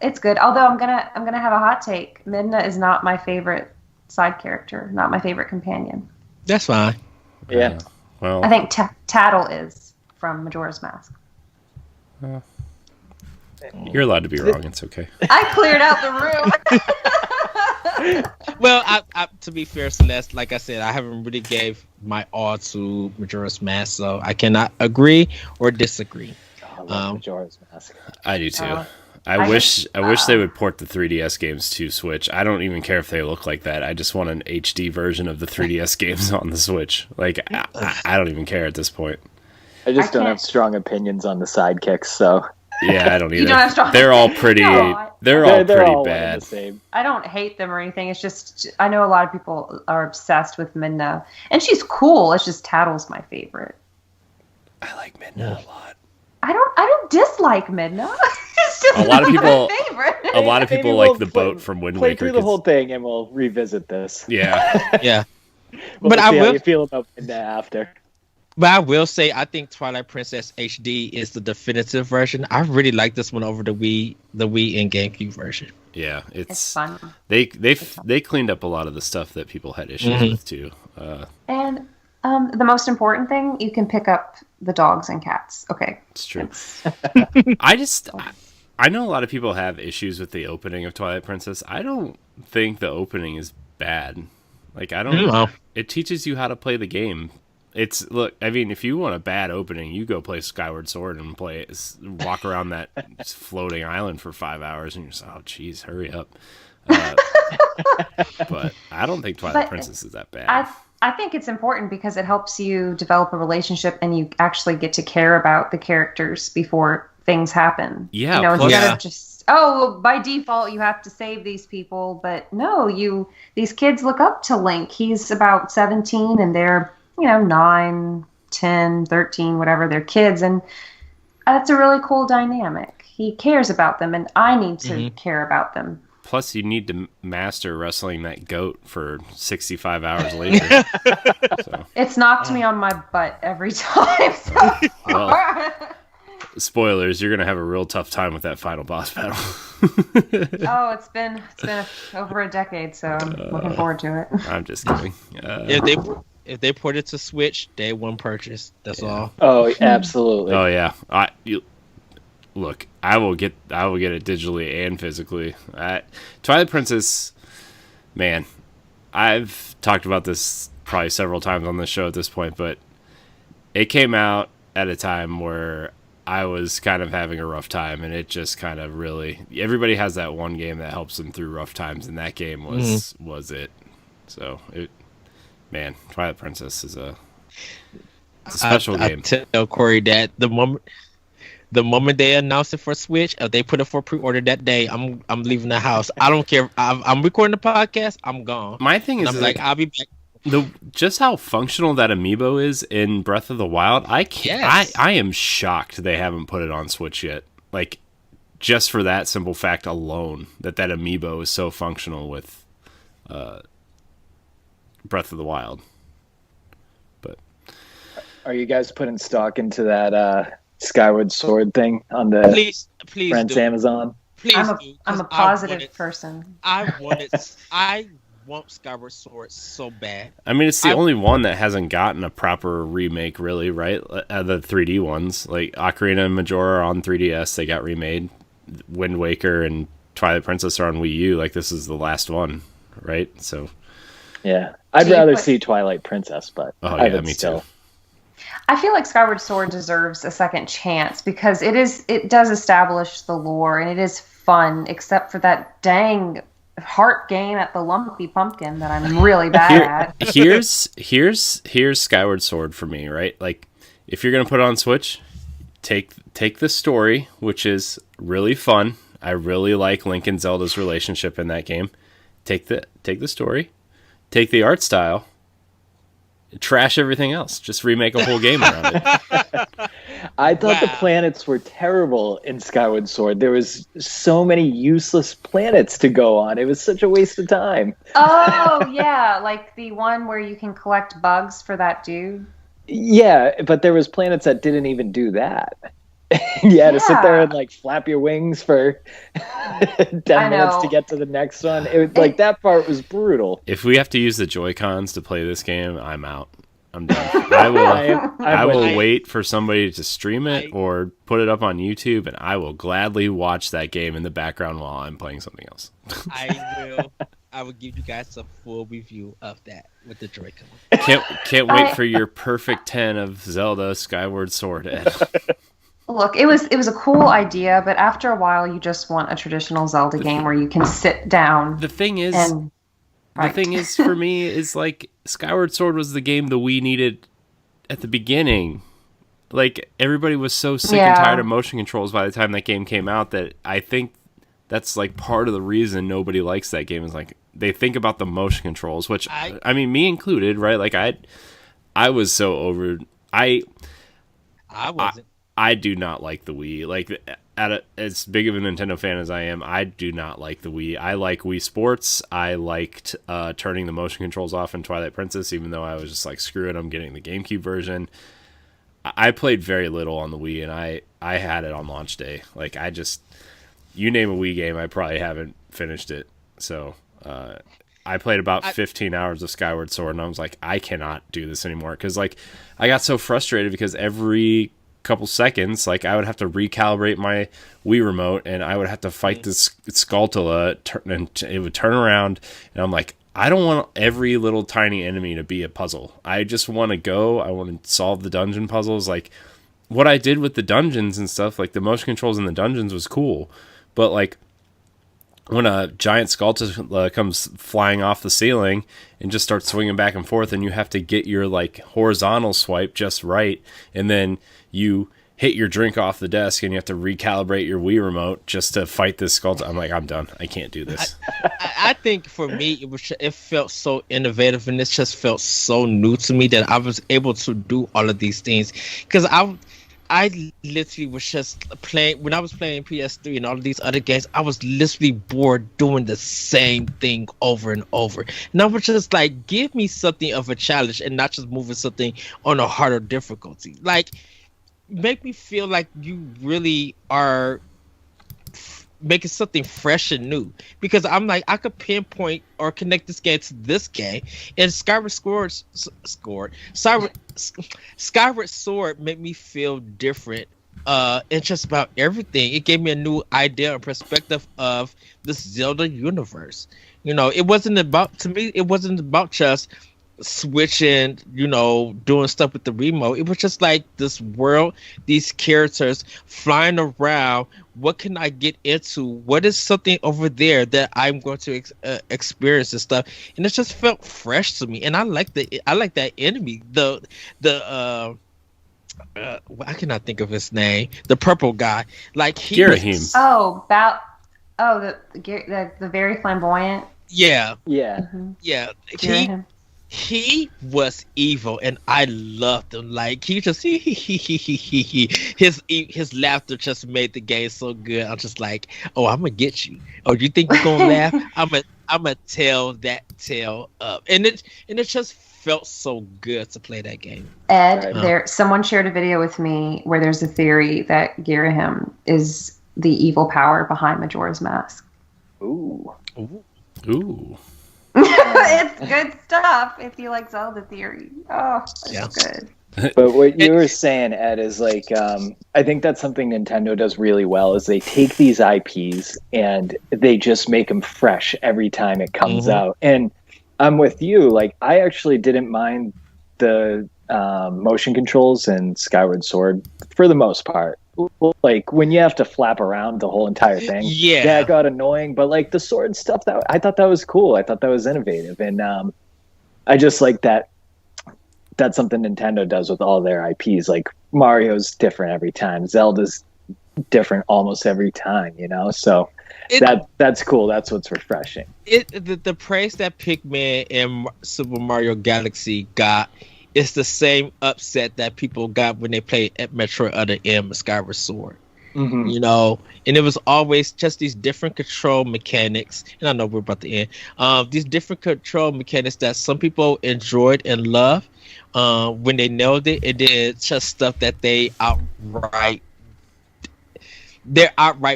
it's good. Although I'm gonna have a hot take. Midna is not my favorite side character, not my favorite companion. That's fine. Yeah. Well, I think Tattle is from Majora's Mask. you're allowed to be wrong. It's okay. I cleared out the room. Well, I to be fair, Celeste, like I said, I haven't really gave my all to Majora's Mask, so I cannot agree or disagree. I love Majora's Mask. I do too. I I wish they would port the 3DS games to Switch. I don't even care if they look like that. I just want an HD version of the 3DS games on the Switch. Like, I don't even care at this point. I just don't have strong opinions on the sidekicks, so... Yeah, I don't either. You don't have strong... They're all pretty. They're all pretty one and bad. the same. I don't hate them or anything. It's just I know a lot of people are obsessed with Midna, and she's cool. It's just Tattle's my favorite. I like Midna a lot. I don't dislike Midna. It's just A lot of not people- my favorite. A lot of Maybe people we'll like the boat from Wind Play Waker. through the whole thing, and we'll revisit this. Yeah. Yeah. We'll But see I how will- you feel about that after. But I will say, I think Twilight Princess HD is the definitive version. I really like this one over the Wii and GameCube version. Yeah, It's fun. They cleaned up a lot of the stuff that people had issues with too. And the most important thing, you can pick up the dogs and cats. Okay. It's true. I know a lot of people have issues with the opening of Twilight Princess. I don't think the opening is bad. Like, I don't know. It teaches you how to play the game. I mean, if you want a bad opening, you go play Skyward Sword and walk around that floating island for 5 hours, and you're just, oh, geez, hurry up. But I don't think Twilight Princess is that bad. I think it's important because it helps you develop a relationship, and you actually get to care about the characters before things happen. Yeah, instead of just, by default you have to save these people, but no, these kids look up to Link. He's about 17 and they're 9, 10, 13, whatever, they're kids, and that's a really cool dynamic. He cares about them, and I need to care about them. Plus, you need to master wrestling that goat for 65 hours later. So. It's knocked me on my butt every time. So Well, spoilers, you're going to have a real tough time with that final boss battle. it's been over a decade, so I'm looking forward to it. I'm just kidding. If they port it to Switch, day one purchase. That's all. Oh, absolutely. Oh yeah. Look, I will get it digitally and physically. Twilight Princess, man, I've talked about this probably several times on this show at this point, but it came out at a time where I was kind of having a rough time, and it just kind of really, everybody has that one game that helps them through rough times, and that game was it. So man, Twilight Princess is a special game. I tell Corey that the moment they announce it for Switch, if they put it for pre-order that day, I'm leaving the house. I don't care. I'm recording the podcast. I'm gone. My thing is, I'm like, I'll be back. Just how functional that amiibo is in Breath of the Wild. I am shocked they haven't put it on Switch yet. Like, just for that simple fact alone, that amiibo is so functional with Breath of the Wild. But Are you guys putting stock into that Skyward Sword thing on the Please Friends do. Amazon? Please I'm do. a positive person. I want Skyward Sword so bad. I mean, it's the only one that hasn't gotten a proper remake, really, right? The 3D ones, like Ocarina and Majora are on 3DS, they got remade. Wind Waker and Twilight Princess are on Wii U. Like, this is the last one, right? So, yeah, I'd rather see Twilight Princess, but me too. I feel like Skyward Sword deserves a second chance because it does establish the lore and it is fun, except for that dang heart game at the Lumpy Pumpkin that I'm really bad at. Here's Skyward Sword for me, right? Like, if you're gonna put it on Switch, take the story, which is really fun. I really like Link and Zelda's relationship in that game. Take the story, take the art style, trash everything else. Just remake a whole game around it. I thought the planets were terrible in Skyward Sword. There was so many useless planets to go on. It was such a waste of time. Oh, yeah, like the one where you can collect bugs for that dude. Yeah, but there was planets that didn't even do that. You had to sit there and like flap your wings for 10 minutes to get to the next one. Like that part was brutal. If we have to use the Joy-Cons to play this game, I'm out. I'm done. I will wait for somebody to stream it or put it up on YouTube, and I will gladly watch that game in the background while I'm playing something else. I will give you guys a full review of that with the Joy-Con. Can't wait for your perfect 10 of Zelda Skyward Sword, Ed. Look, it was a cool idea, but after a while, you just want a traditional Zelda game where you can sit down. The thing is, for me, is like Skyward Sword was the game the Wii needed at the beginning. Like, everybody was so sick and tired of motion controls by the time that game came out that I think that's like part of the reason nobody likes that game is like they think about the motion controls, which I mean, me included, right? Like I was so over. I wasn't. I do not like the Wii. Like, as big of a Nintendo fan as I am, I do not like the Wii. I like Wii Sports. I liked turning the motion controls off in Twilight Princess, even though I was just like, screw it, I'm getting the GameCube version. I played very little on the Wii, and I had it on launch day. Like, you name a Wii game, I probably haven't finished it. So, I played about 15 hours of Skyward Sword, and I was like, I cannot do this anymore. Because, like, I got so frustrated because every couple seconds, like, I would have to recalibrate my Wii remote, and I would have to fight this Skulltula, and it would turn around, and I'm like, I don't want every little tiny enemy to be a puzzle. I just want to go. I want to solve the dungeon puzzles. Like, what I did with the dungeons and stuff, like, the motion controls in the dungeons was cool, but, like, when a giant Skulltula comes flying off the ceiling and just starts swinging back and forth, and you have to get your, like, horizontal swipe just right, and then you hit your drink off the desk and you have to recalibrate your Wii remote just to fight this Skulltula. I'm like, I'm done. I can't do this. I think for me, it felt so innovative, and it just felt so new to me that I was able to do all of these things. Because I literally was just playing, when I was playing PS3 and all of these other games, I was literally bored doing the same thing over and over. And I was just like, give me something of a challenge and not just moving something on a harder difficulty. Like, make me feel like you really are making something fresh and new, because I'm like, I could pinpoint or connect this game to this game, and Skyward Sword made me feel different in just about everything. It gave me a new idea and perspective of this Zelda universe. You know, it wasn't about just switching, you know, doing stuff with the remote. It was just like this world, these characters flying around. What can I get into? What is something over there that I'm going to experience and stuff? And it just felt fresh to me. And I like that enemy. I cannot think of his name. The purple guy, like Girahim. The very flamboyant. Yeah. Mm-hmm. Yeah. Girahim. He was evil, and I loved him. Like, he just his laughter just made the game so good. I'm just like, oh, I'm gonna get you. Oh, you think you're gonna laugh? I'ma tell that tale up, and it just felt so good to play that game. Ed, someone shared a video with me where there's a theory that Girahim is the evil power behind Majora's Mask. Ooh. It's good stuff if you like Zelda theory. Oh, it's good. But what you were saying, Ed, is like, I think that's something Nintendo does really well is they take these IPs and they just make them fresh every time it comes out. And I'm with you. Like, I actually didn't mind the motion controls in Skyward Sword for the most part. Like, when you have to flap around the whole entire thing, that got annoying. But like the sword stuff, I thought that was cool. I thought that was innovative, and I just like that. That's something Nintendo does with all their IPs. Like Mario's different every time, Zelda's different almost every time. You know, so that's cool. That's what's refreshing. The praise that Pikmin and Super Mario Galaxy got. It's the same upset that people got when they played at Metroid Other M and Skyward Sword. You know, and it was always just these different control mechanics. And I know we're about to end. These different control mechanics that some people enjoyed and loved when they nailed it. And then just stuff that they outright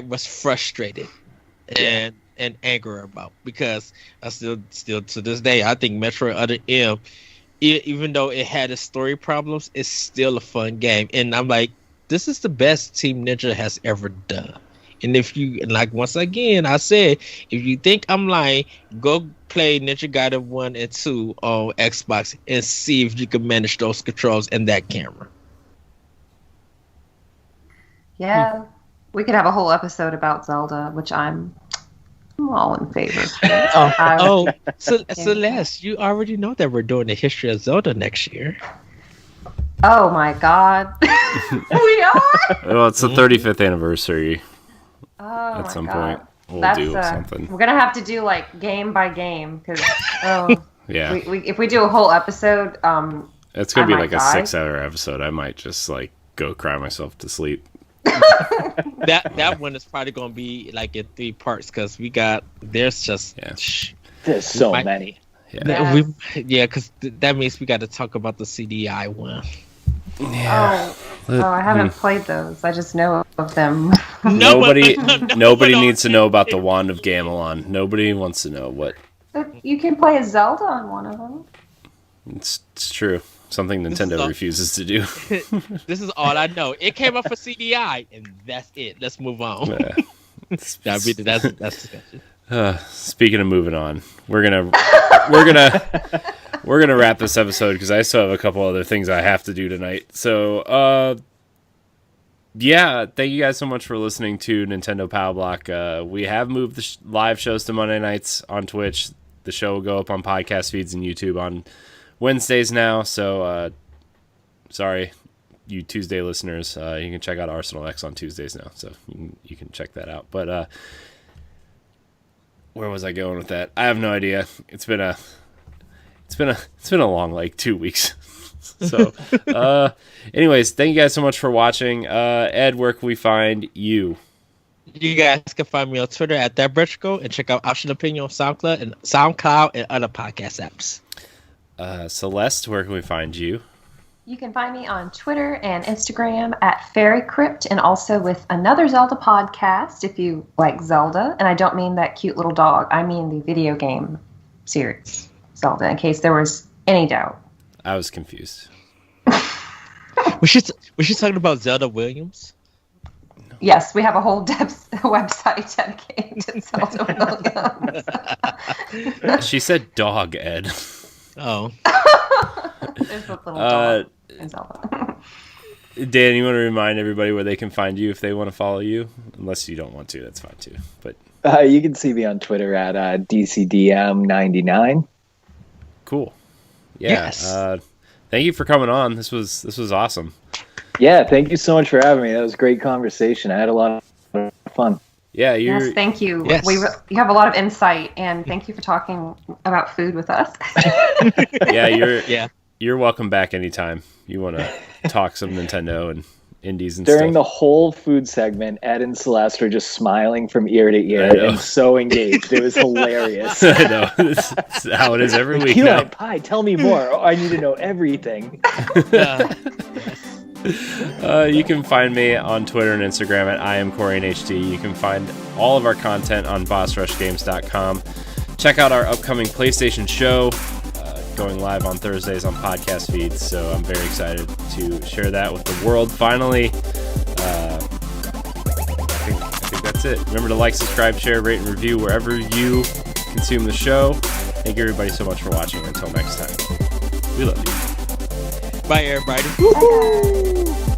was frustrated and angry about. Because I still to this day, I think Metroid Other M, even though it had its story problems, it's still a fun game. And I'm like, this is the best Team Ninja has ever done. And if you, like, once again, I said, if you think I'm lying, go play Ninja Gaiden 1 and 2 on Xbox and see if you can manage those controls and that camera. Yeah, we could have a whole episode about Zelda, which I'm all in favor. Celeste, you already know that we're doing the history of Zelda next year. Oh my God, we are. Well, it's the 35th anniversary. At some point, we'll do something. We're gonna have to do like game by game because if we do a whole episode, it's gonna be like a 6-hour episode. I might just like go cry myself to sleep. that one is probably gonna be like in 3 parts because there's so many. Because that means we got to talk about the CDI one. Yeah. I haven't played those. I just know of them. Nobody needs to know about the Wand of Gamelon. Nobody wants to know what. But you can play a Zelda on one of them. It's true. Something Nintendo refuses to do. This is all I know. It came up for CDI, and that's it. Let's move on. That's discussion. Speaking of moving on, we're gonna wrap this episode because I still have a couple other things I have to do tonight. So, thank you guys so much for listening to Nintendo Pow Block. We have moved the live shows to Monday nights on Twitch. The show will go up on podcast feeds and YouTube on Wednesdays now. So, sorry, you Tuesday listeners. You can check out Arsenal X on Tuesdays now, so you can check that out. But where was I going with that? I have no idea. It's been a long like 2 weeks. So, anyways, thank you guys so much for watching. Ed, where can we find you? You guys can find me on Twitter at ThatBretchko and check out Option Opinion on SoundCloud and other podcast apps. Celeste, where can we find you? You can find me on Twitter and Instagram at Fairy Crypt, and also with another Zelda podcast if you like Zelda. And I don't mean that cute little dog. I mean the video game series Zelda, in case there was any doubt. I was confused. Was she talking about Zelda Williams? Yes, we have a whole website dedicated to Zelda Williams. She said dog, Ed. Oh. There's a little dog in Zelda. Dan, you want to remind everybody where they can find you if they want to follow you? Unless you don't want to, that's fine too. But you can see me on Twitter at DCDM99. Cool. Yeah. Yes. Thank you for coming on. This was awesome. Yeah, thank you so much for having me. That was a great conversation. I had a lot of fun. Yeah, yes, thank you. Yes. You have a lot of insight, and thank you for talking about food with us. You're welcome back anytime you want to talk some Nintendo and indies and During stuff. the whole food segment, Ed and Celeste are just smiling from ear to I ear know. and so engaged. It was hilarious. I know. This is how it is every week Key now. lime pie, tell me more. Oh, I need to know everything. You can find me on Twitter and Instagram at IamCorianHD. You can find all of our content on BossRushGames.com. Check out our upcoming PlayStation show, going live on Thursdays on podcast feeds. So I'm very excited to share that with the world finally. I think that's it. Remember to like, subscribe, share, rate, and review wherever you consume the show. Thank you everybody so much for watching. Until next time, we love you. Bye, everybody. Bye, guys.